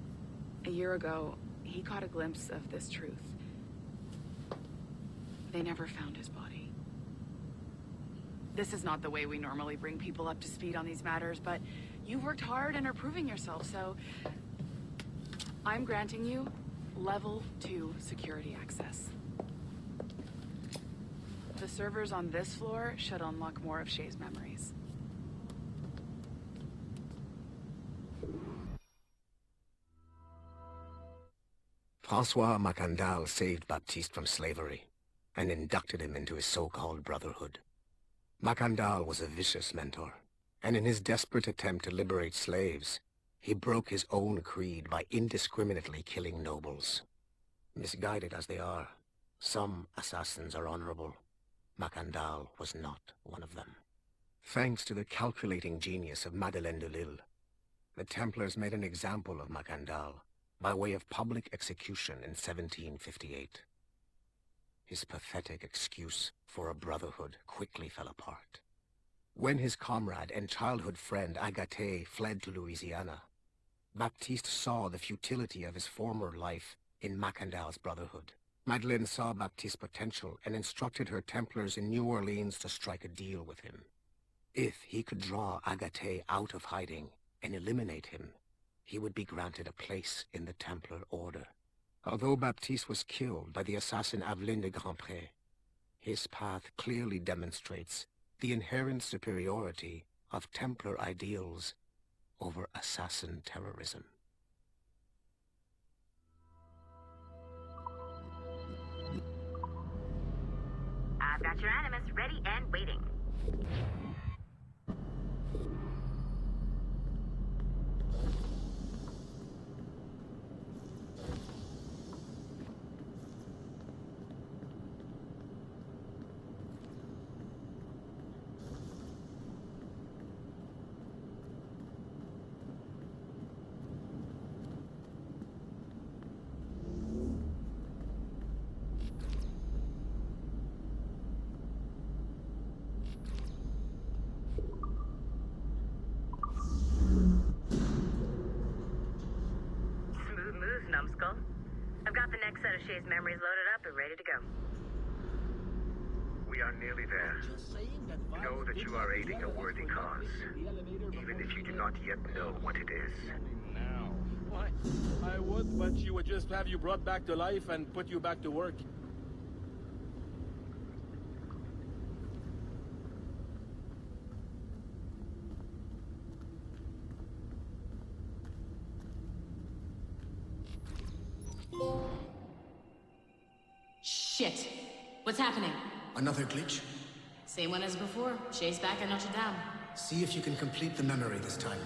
S15: a year ago, he caught a glimpse of this truth. They never found his body. This is not the way we normally bring people up to speed on these matters, but you've worked hard and are proving yourself, so I'm granting you level 2 security access. The servers on this floor should unlock more of Shay's memories.
S10: Francois Macandal saved Baptiste from slavery and inducted him into his so-called Brotherhood. Macandal was a vicious mentor, and in his desperate attempt to liberate slaves, he broke his own creed by indiscriminately killing nobles. Misguided as they are, some assassins are honorable. Macandal was not one of them. Thanks to the calculating genius of Madeleine de Lille, the Templars made an example of Macandal by way of public execution in 1758. His pathetic excuse for a brotherhood quickly fell apart. When his comrade and childhood friend Agathe fled to Louisiana, Baptiste saw the futility of his former life in Macandal's brotherhood. Madeleine saw Baptiste's potential and instructed her Templars in New Orleans to strike a deal with him. If he could draw Agathe out of hiding and eliminate him, he would be granted a place in the Templar Order. Although Baptiste was killed by the assassin Aveline de Grandpré, his path clearly demonstrates the inherent superiority of Templar ideals over assassin terrorism.
S8: I've got your animus ready and waiting. Numbskull. I've got the next set of Shay's memories loaded up and ready to go.
S6: We are nearly there. Know that you are aiding a worthy cause, even if you do not yet know what it is.
S12: Now. Why? I would, but she would just have you brought back to life and put you back to work.
S7: Shit. What's happening?
S10: Another glitch?
S7: Same one as before. Shay's back at Notre Dame.
S10: See if you can complete the memory this time.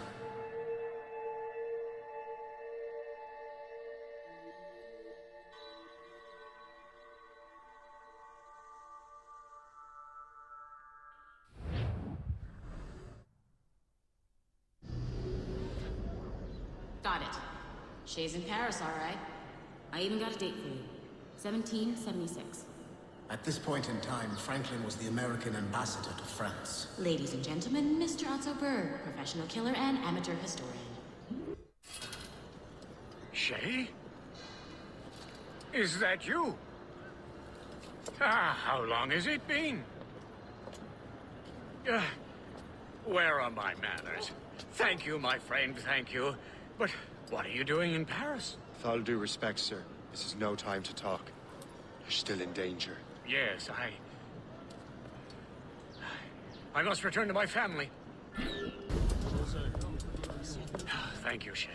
S7: Got it. Shay's in Paris, all right. I even got a date for you. 1776.
S10: At this point in time, Franklin was the American ambassador to France.
S7: Ladies and gentlemen, Mr. Otto Berg, professional killer and amateur historian.
S21: Shay? Is that you? How long has it been? Where are my manners? Thank you, my friend, thank you. But what are you doing in Paris?
S1: With all due respect, sir, this is no time to talk. You're still in danger.
S21: Yes, I must return to my family. Thank you, Shay.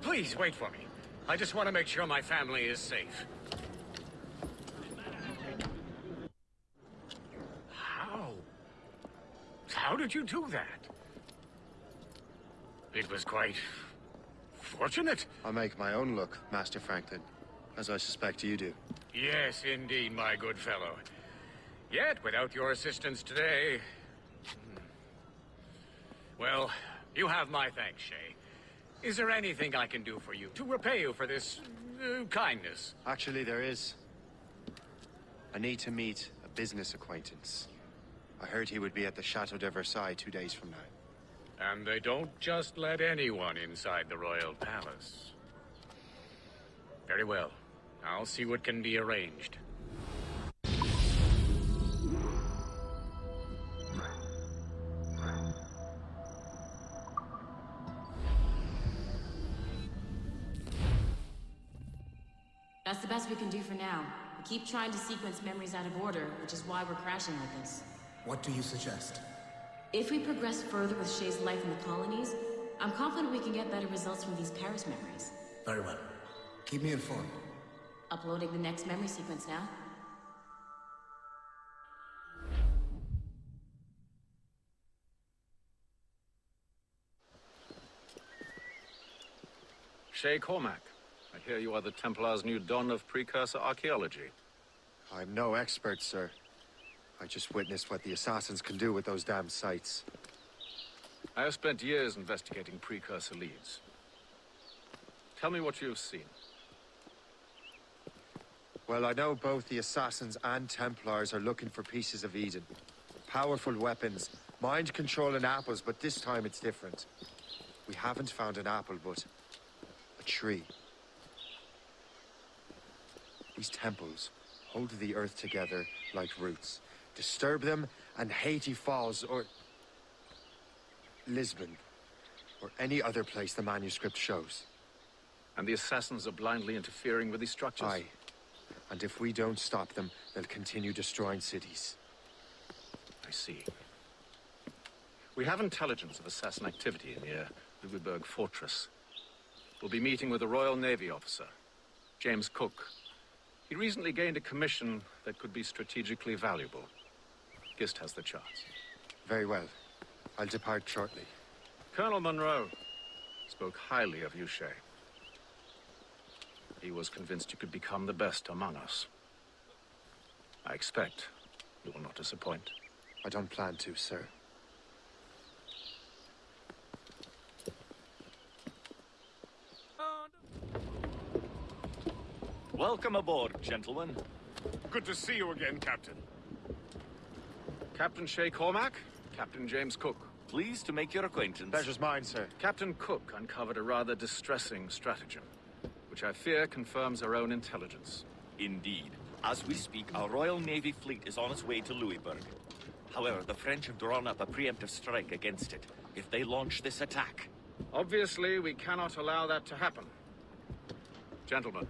S21: Please wait for me. I just want to make sure my family is safe. How did you do that? It was quite fortunate.
S1: I make my own luck, Master Franklin, as I suspect you do.
S21: Yes, indeed, my good fellow. Yet, without your assistance today... Well, you have my thanks, Shay. Is there anything I can do for you to repay you for this kindness?
S1: Actually, there is. I need to meet a business acquaintance. I heard he would be at the Chateau de Versailles 2 days from now.
S21: And they don't just let anyone inside the royal palace. Very well. I'll see what can be arranged.
S7: That's the best we can do for now. We keep trying to sequence memories out of order, which is why we're crashing like this.
S10: What do you suggest?
S7: If we progress further with Shay's life in the colonies, I'm confident we can get better results from these Paris memories.
S10: Very well. Keep me informed.
S7: Uploading the next memory sequence now.
S16: Shay Cormac, I hear you are the Templar's new don of precursor archaeology.
S1: I'm no expert, sir. I just witnessed what the assassins can do with those damn sites.
S16: I have spent years investigating precursor leads. Tell me what you have seen.
S1: Well, I know both the Assassins and Templars are looking for pieces of Eden. Powerful weapons, mind-controlling apples, but this time it's different. We haven't found an apple, but a tree. These temples hold the earth together like roots. Disturb them, and Haiti falls, or Lisbon, or any other place the manuscript shows.
S16: And the Assassins are blindly interfering with these structures?
S1: Aye. And if we don't stop them, they'll continue destroying cities.
S16: I see. We have intelligence of Assassin activity near Louisburg Fortress. We'll be meeting with a Royal Navy officer, James Cook. He recently gained a commission that could be strategically valuable. Gist has the charts.
S1: Very well. I'll depart shortly.
S16: Colonel Monroe spoke highly of you, Shay. He was convinced you could become the best among us. I expect you will not disappoint.
S1: I don't plan to, sir.
S2: Welcome aboard, gentlemen.
S3: Good to see you again, Captain.
S16: Captain Shay Cormac, Captain James Cook.
S2: Pleased to make your acquaintance.
S1: Pleasure's mine, sir.
S16: Captain Cook uncovered a rather distressing stratagem, which I fear confirms our own intelligence.
S2: Indeed. As we speak, our Royal Navy fleet is on its way to Louisburg. However, the French have drawn up a preemptive strike against it if they launch this attack.
S16: Obviously, we cannot allow that to happen. Gentlemen,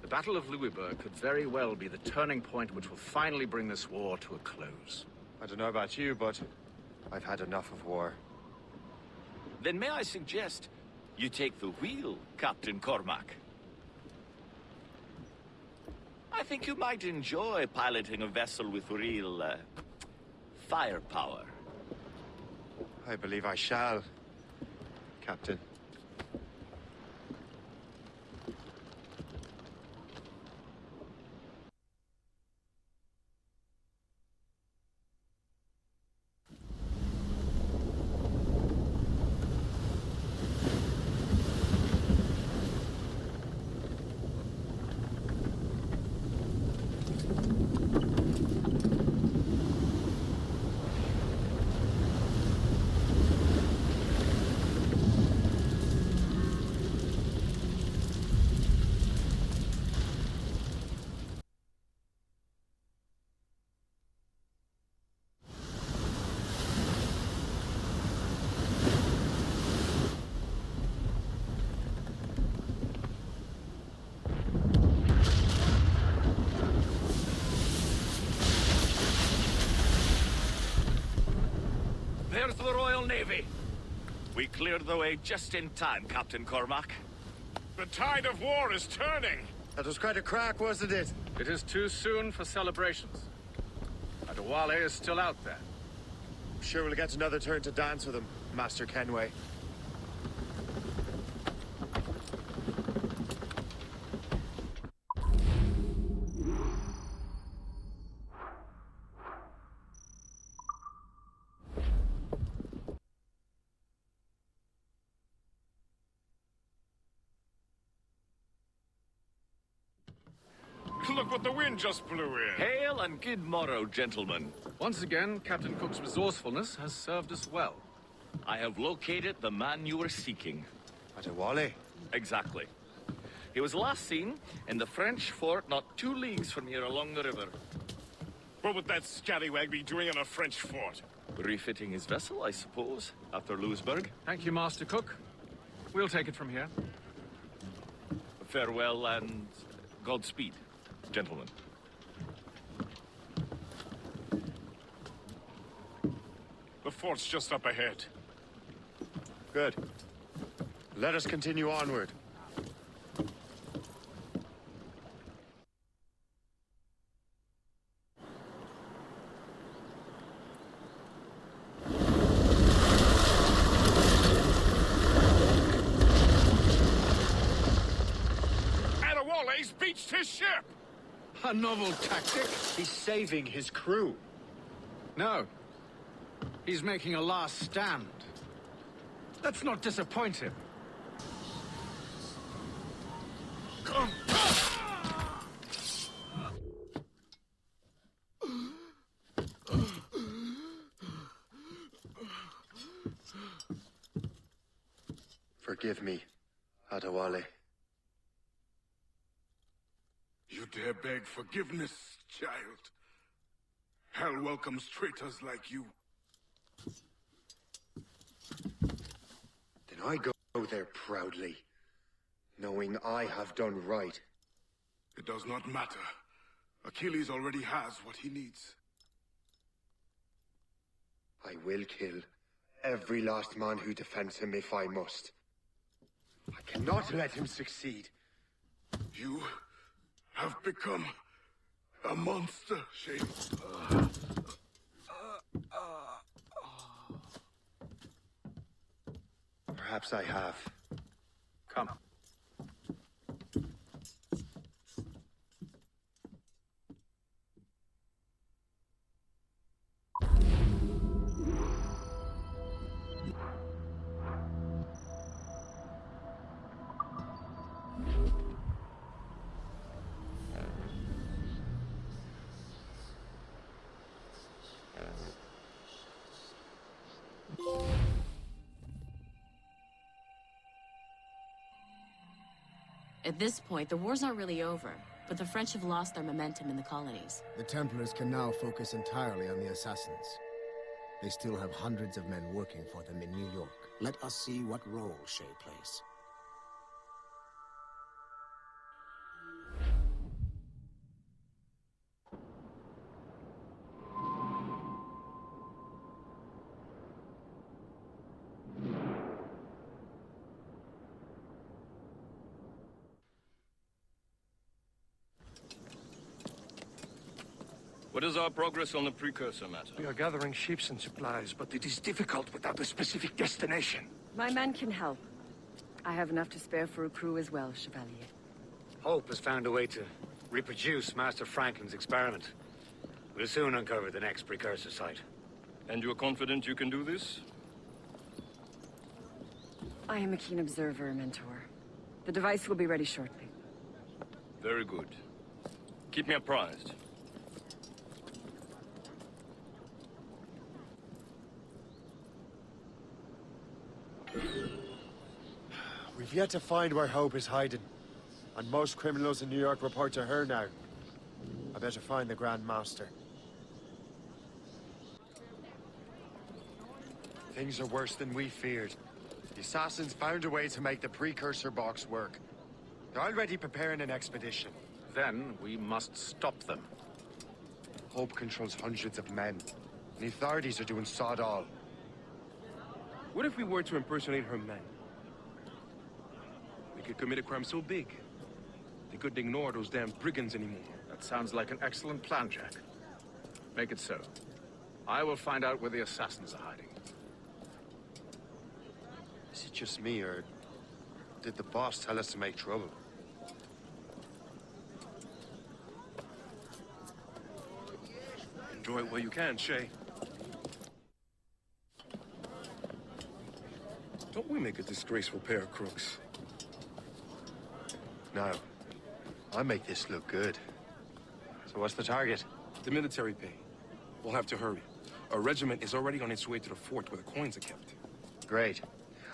S16: the Battle of Louisburg could very well be the turning point which will finally bring this war to a close.
S1: I don't know about you, but I've had enough of war.
S2: Then may I suggest you take the wheel, Captain Cormac? I think you might enjoy piloting a vessel with real, firepower.
S1: I believe I shall, Captain.
S2: There's the Royal Navy. We cleared the way just in time, Captain Cormac.
S3: The tide of war is turning.
S1: That was quite a crack, wasn't it?
S16: It is too soon for celebrations. Adewale is still out there.
S1: I'm sure we'll get another turn to dance with him, Master Kenway.
S3: Look what the wind just blew in.
S2: Hail and good morrow, gentlemen.
S16: Once again, Captain Cook's resourcefulness has served us well.
S2: I have located the man you were seeking.
S1: Adewale?
S2: Exactly. He was last seen in the French fort not 2 leagues from here along the river.
S3: What would that scallywag be doing in a French fort?
S2: Refitting his vessel, I suppose, after Louisburg.
S16: Thank you, Master Cook. We'll take it from here.
S2: Farewell and Godspeed, gentlemen.
S3: The fort's just up ahead.
S1: Good. Let us continue onward.
S3: Shay's beached his ship!
S26: A novel tactic. He's saving his crew.
S9: No. He's making a last stand. Let's not disappoint him.
S26: Come. Forgive me, Adewale.
S13: You dare beg forgiveness, child? Hell welcomes traitors like you.
S26: Then I go there proudly, knowing I have done right.
S13: It does not matter. Achilles already has what he needs.
S26: I will kill every last man who defends him if I must. I cannot let him succeed.
S13: You have become a monster, Shay.
S26: Perhaps I have.
S9: Come.
S7: At this point, the war's not really over, but the French have lost their momentum in the colonies.
S10: The Templars can now focus entirely on the Assassins. They still have hundreds of men working for them in New York. Let us see what role Shay plays.
S11: What is our progress on the precursor matter?
S4: We are gathering ships and supplies, but it is difficult without a specific destination.
S20: My men can help. I have enough to spare for a crew as well, Chevalier.
S21: Hope has found a way to reproduce Master Franklin's experiment. We'll soon uncover the next precursor site.
S11: And you're confident you can do this?
S20: I am a keen observer, Mentor. The device will be ready shortly.
S11: Very good. Keep me apprised.
S26: We've yet to find where Hope is hiding, and most criminals in New York report to her now. I better find the Grand Master. Things are worse than we feared. The Assassins found a way to make the precursor box work. They're already preparing an expedition.
S16: Then we must stop them.
S26: Hope controls hundreds of men, and the authorities are doing sod all.
S5: What if we were to impersonate her men? We could commit a crime so big, they couldn't ignore those damn brigands anymore.
S16: That sounds like an excellent plan, Jack. Make it so. I will find out where the assassins are hiding.
S26: Is it just me, or did the boss tell us to make trouble?
S5: Enjoy it while you can, Shay. Don't we make a disgraceful pair of crooks?
S26: No. I make this look good. So what's the target?
S5: The military pay. We'll have to hurry. A regiment is already on its way to the fort where the coins are kept.
S26: Great.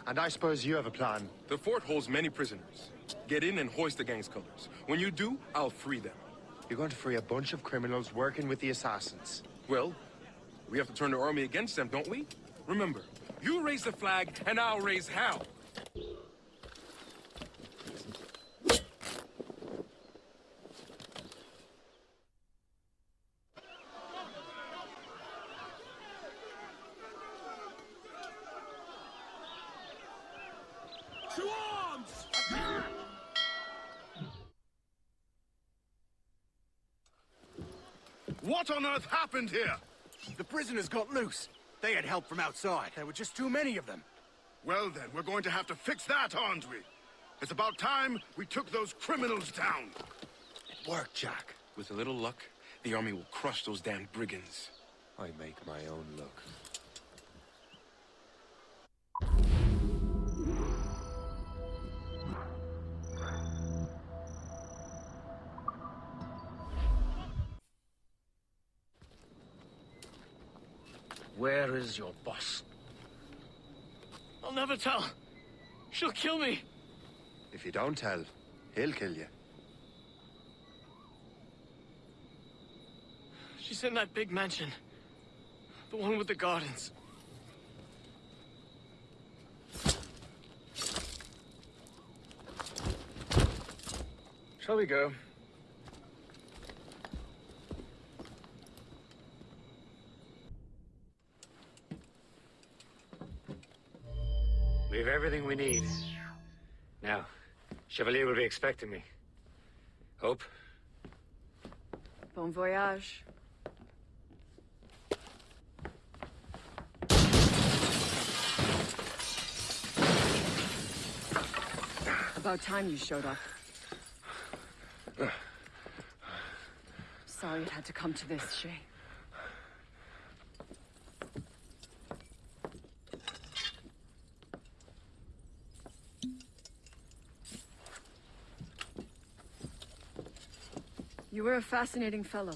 S26: And I suppose you have a plan.
S5: The fort holds many prisoners. Get in and hoist the gang's colors. When you do, I'll free them.
S26: You're going to free a bunch of criminals working with the Assassins.
S5: Well, we have to turn the army against them, don't we? Remember, you raise the flag, and I'll raise hell.
S13: To arms! What on earth happened here?
S10: The prisoners got loose. They had help from outside. There were just too many of them.
S13: Well then, we're going to have to fix that, aren't we? It's about time we took those criminals down.
S5: work, Jack. With a little luck, the army will crush those damn brigands.
S1: I make my own luck.
S17: Where is your boss?
S18: I'll never tell. She'll kill me.
S1: If you don't tell, he'll kill you.
S18: She's in that big mansion. The one with the gardens.
S21: Shall we go? We have everything we need. Now, Chevalier will be expecting me. Hope?
S20: Bon voyage. About time you showed up. Sorry it had to come to this, Shay. You were a fascinating fellow.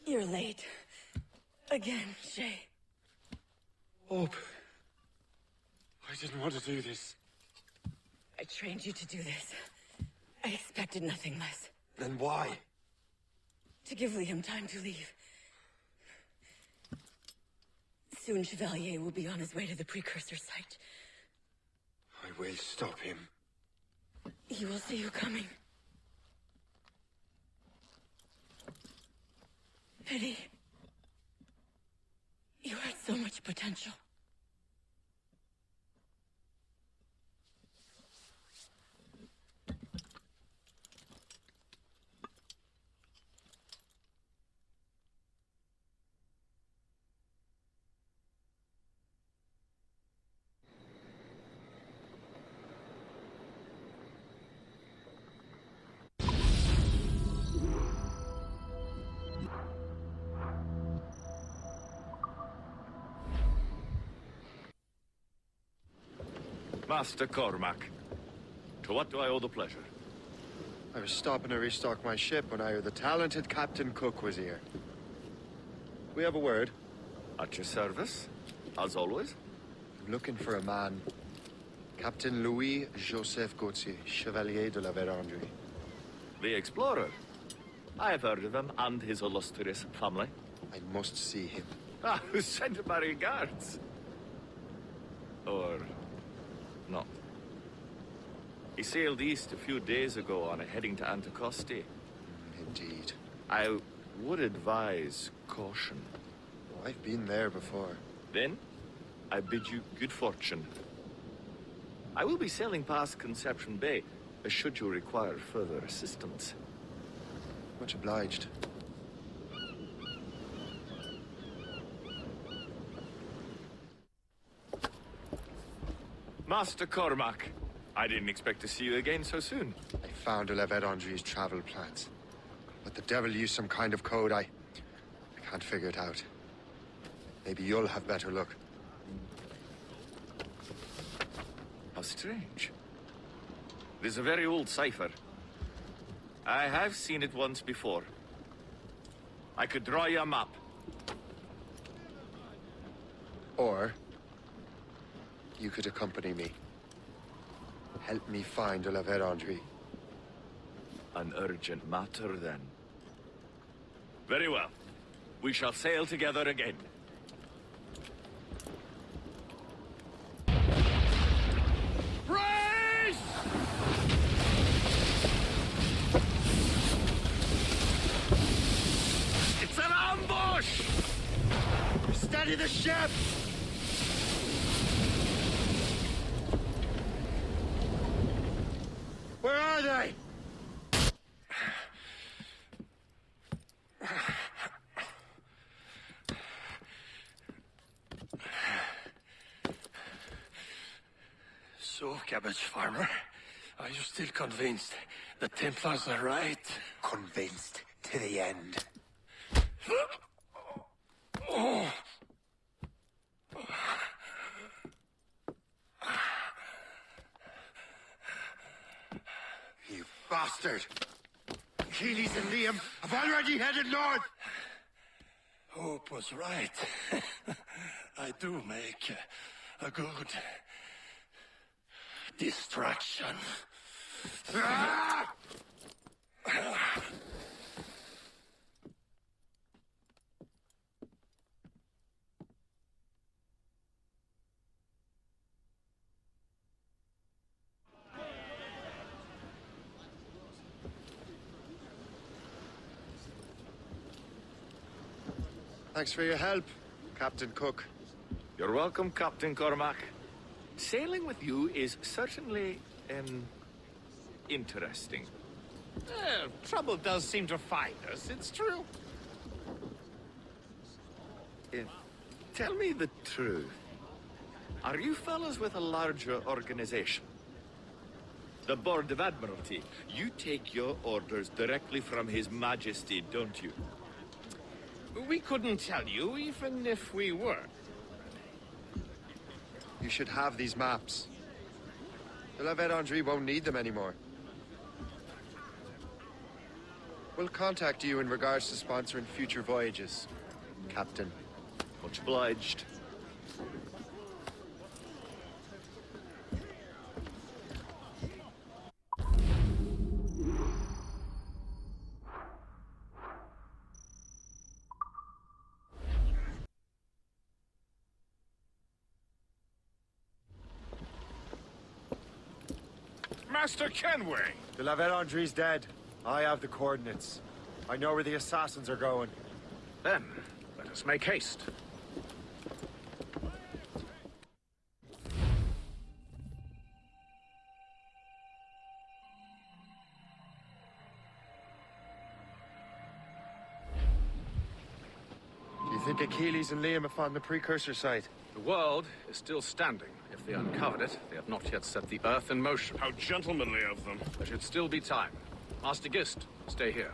S20: You're late. Again, Shay.
S26: Hope. I didn't want to do this.
S20: I trained you to do this. I expected nothing less.
S26: Then why?
S20: To give Liam time to leave. Soon Chevalier will be on his way to the precursor site.
S26: I will stop him.
S20: He will see you coming. Pity. You had so much potential.
S2: Master Cormac, to what do I owe the pleasure?
S1: I was stopping to restock my ship when I heard the talented Captain Cook was here. We have a word.
S2: At your service, as always.
S1: I'm looking for a man. Captain Louis-Joseph Gauthier, Chevalier de la Vérendrye.
S2: The explorer. I've heard of him and his illustrious family.
S1: I must see him.
S2: Ah, send my regards. Or not. He sailed east a few days ago on a heading to Anticosti.
S1: Indeed.
S2: I would advise caution.
S1: Oh, I've been there before.
S2: Then, I bid you good fortune. I will be sailing past Conception Bay, should you require further assistance.
S1: Much obliged.
S2: Master Cormac, I didn't expect to see you again so soon.
S1: I found de la Vérendrye's travel plans. But the devil used some kind of code. I can't figure it out. Maybe you'll have better luck.
S2: How strange. It is a very old cipher. I have seen it once before. I could draw you a map.
S1: Or you could accompany me. Help me find de la Vérendrye.
S2: An urgent matter, then. Very well. We shall sail together again.
S26: Brace!
S2: It's an ambush!
S26: Steady the ship!
S4: cabbage farmer. Are you still convinced the Templars are right?
S26: Convinced to the end. You bastard! Achilles and Liam have already headed north!
S4: Hope was right. I do make a good distraction.
S26: Ah! Thanks for your help, Captain Cook.
S2: You're welcome, Captain Cormac. Sailing with you is certainly, interesting.
S9: Trouble does seem to find us, it's true.
S2: Tell me the truth. Are you fellas with a larger organization? The Board of Admiralty. You take your orders directly from His Majesty, don't you?
S9: We couldn't tell you, even if we were.
S26: You should have these maps. The La Vérendrye won't need them anymore. We'll contact you in regards to sponsoring future voyages, Captain.
S2: Much obliged.
S3: Master Kenway!
S26: The La Vérendrye's dead. I have the coordinates. I know where the assassins are going.
S16: Then, let us make haste.
S26: Do you think Achilles and Liam have found the precursor site?
S16: The world is still standing. If they uncovered it, they have not yet set the Earth in motion.
S3: How gentlemanly of them.
S16: There should still be time. Master Gist, stay here.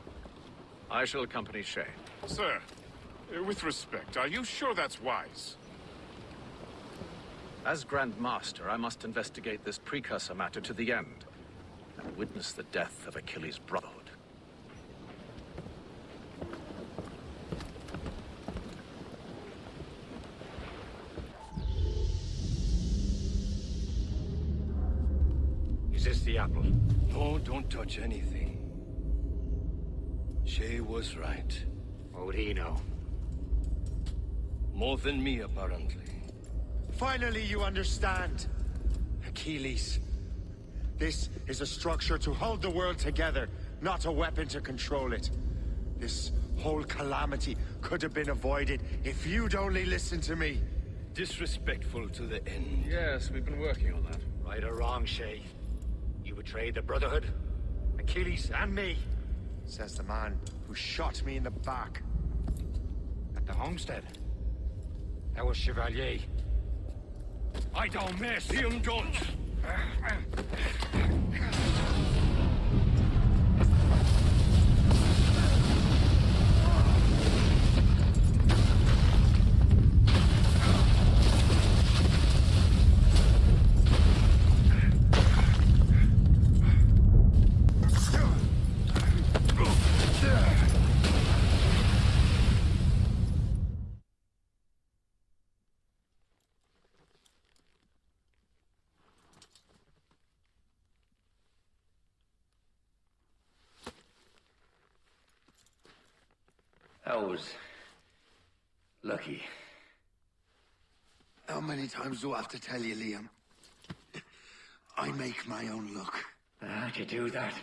S16: I shall accompany Shay.
S3: Sir, with respect, are you sure that's wise?
S16: As Grand Master, I must investigate this precursor matter to the end, and witness the death of Achilles' Brotherhood.
S21: Is this the apple?
S11: No, don't touch anything. Shay was right.
S21: What would he know?
S11: More than me, apparently.
S26: Finally, you understand. Achilles. This is a structure to hold the world together, not a weapon to control it. This whole calamity could have been avoided if you'd only listened to me.
S11: Disrespectful to the end.
S16: Yes, we've been working on that.
S21: Right or wrong, Shay? You betrayed the Brotherhood, Achilles, and me.
S26: Says the man who shot me in the back.
S21: At the homestead. That was Chevalier.
S4: I don't miss.
S11: Liam, don't!
S21: I was lucky.
S26: How many times do I have to tell you, Liam? I make my own luck.
S21: How'd you do that,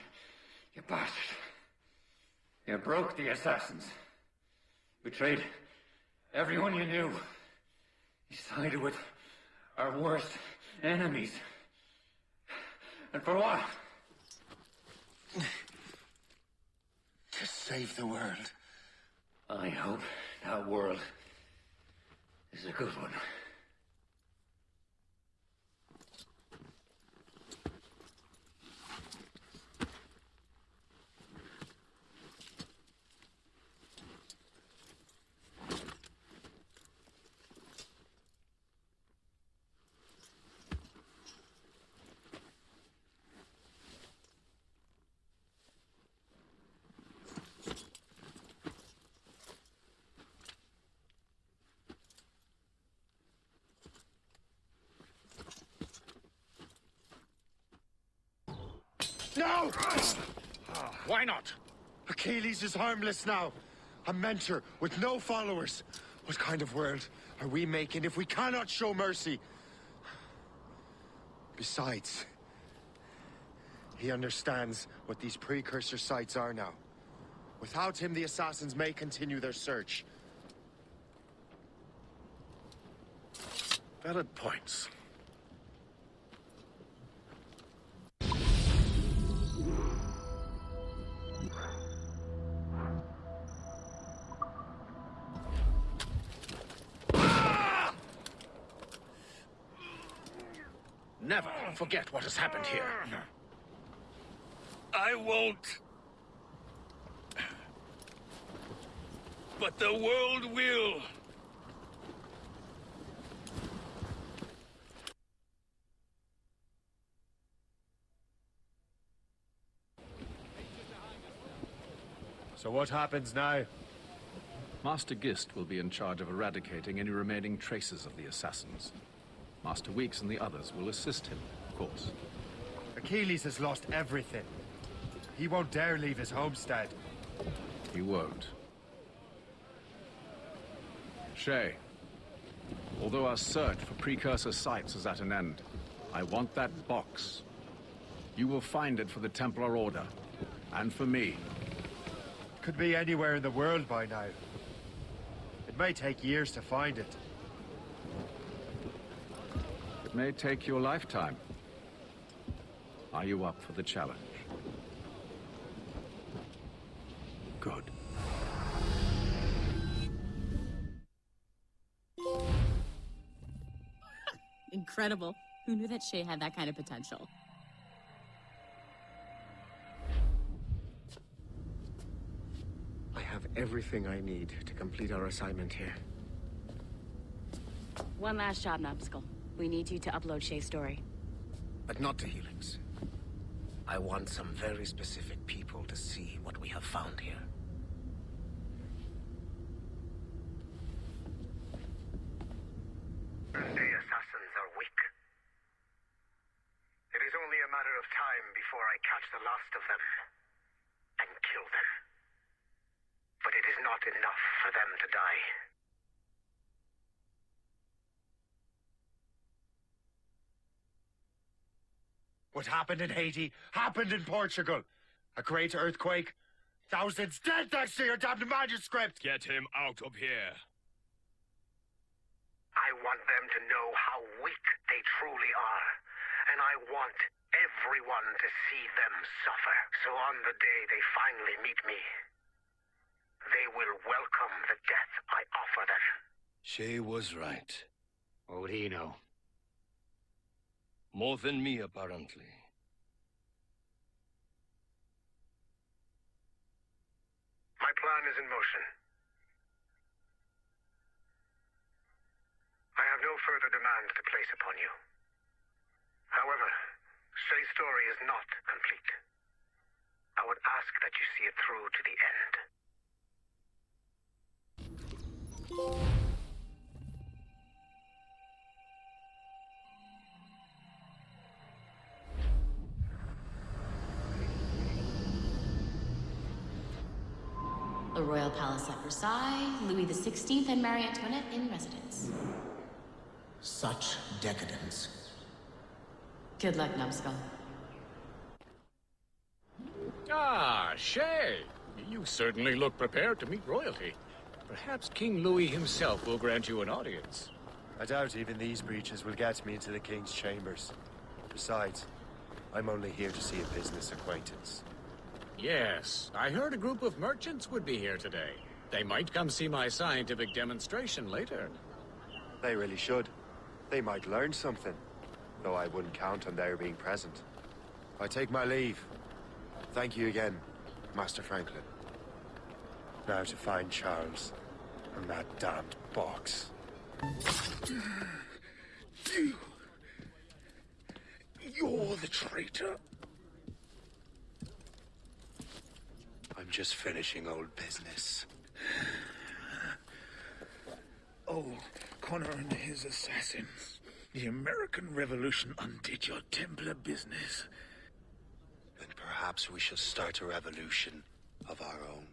S21: you bastard? You broke the assassins. Betrayed everyone you knew. You sided with our worst enemies. And for what?
S26: To save the world.
S21: I hope that world is a good one.
S26: No!
S21: Why not?
S26: Achilles is harmless now. A mentor with no followers. What kind of world are we making if we cannot show mercy? Besides, he understands what these precursor sites are now. Without him, the assassins may continue their search.
S16: Valid points.
S21: Never forget what has happened here.
S11: I won't. But the world will.
S1: So what happens now?
S16: Master Gist will be in charge of eradicating any remaining traces of the assassins. Master Weeks and the others will assist him, of course.
S26: Achilles has lost everything. He won't dare leave his homestead.
S16: He won't. Shay, although our search for precursor sites is at an end, I want that box. You will find it for the Templar Order, and for me.
S26: Could be anywhere in the world by now. It may take years to find it.
S16: It may take your lifetime. Are you up for the challenge? Good.
S7: Incredible. Who knew that Shay had that kind of potential?
S10: I have everything I need to complete our assignment here.
S7: One last job, Numbskull. We need you to upload Shay's story.
S10: But not to Helix. I want some very specific people to see what we have found here.
S6: The assassins are weak. It is only a matter of time before I catch the last of them and kill them. But it is not enough for them to die.
S26: What happened in Haiti happened in Portugal. A great earthquake. Thousands dead thanks to your damned manuscript.
S11: Get him out of here.
S6: I want them to know how weak they truly are. And I want everyone to see them suffer. So on the day they finally meet me, they will welcome the death I offer them.
S11: Shay was right.
S21: What would he know?
S11: More than me, apparently.
S6: My plan is in motion. I have no further demands to place upon you. However, Shay's story is not complete. I would ask that you see it through to the end.
S7: The Royal Palace at Versailles, Louis XVI and Marie Antoinette in residence.
S10: Such decadence.
S7: Good luck, Numbskull.
S21: Ah, Shay! You certainly look prepared to meet royalty. Perhaps King Louis himself will grant you an audience.
S1: I doubt even these breaches will get me into the King's chambers. Besides, I'm only here to see a business acquaintance.
S21: Yes, I heard a group of merchants would be here today. They might come see my scientific demonstration later.
S1: They really should. They might learn something. Though I wouldn't count on their being present. I take my leave. Thank you again, Master Franklin. Now to find Charles and that damned box.
S13: You're the traitor.
S1: I'm just finishing old business.
S13: Old Connor and his assassins. The American Revolution undid your Templar business.
S1: Then perhaps
S14: perhaps we shall start a revolution of our own.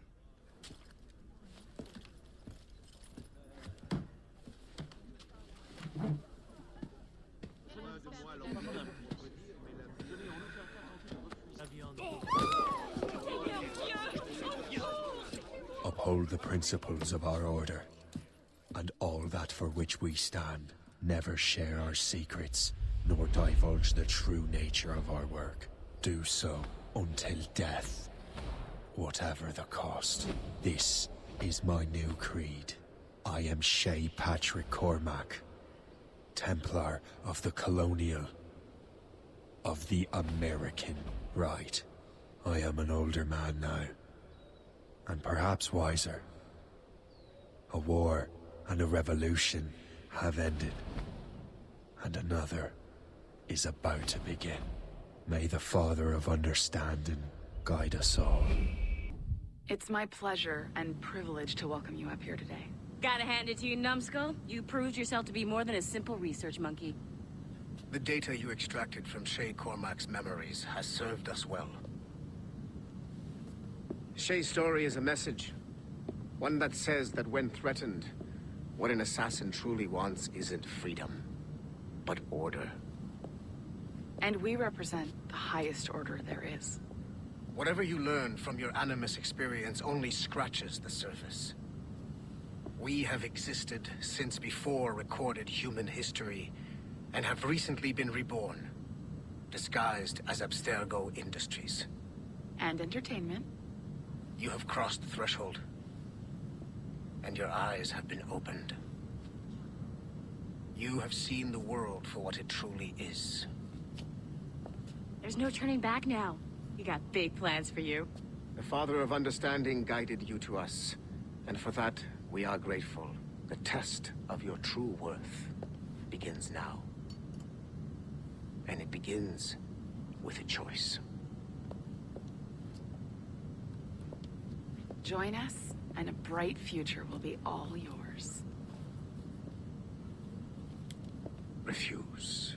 S1: Uphold the principles of our order, and all that for which we stand. Never share our secrets, nor divulge the true nature of our work. Do so until death, whatever the cost. This is my new creed. I am Shay Patrick Cormac, Templar of the Colonial, of the American right. I am an older man now, and perhaps wiser. A war and a revolution have ended, and another is about to begin. May the Father of Understanding guide us all.
S15: It's my pleasure and privilege to welcome you up here today.
S7: Gotta hand it to you, numbskull. You proved yourself to be more than a simple research monkey.
S10: The data you extracted from Shay Cormac's memories has served us well. Shay's story is a message. One that says that when threatened, what an assassin truly wants isn't freedom, but order.
S15: And we represent the highest order there is.
S10: Whatever you learned from your Animus experience only scratches the surface. We have existed since before recorded human history, and have recently been reborn, disguised as Abstergo Industries.
S15: And entertainment.
S10: You have crossed the threshold, and your eyes have been opened. You have seen the world for what it truly is.
S7: There's no turning back now. We got big plans for you.
S10: The Father of Understanding guided you to us, and for that, we are grateful. The test of your true worth begins now. And it begins with a choice.
S15: Join us, and a bright future will be all yours.
S10: Refuse.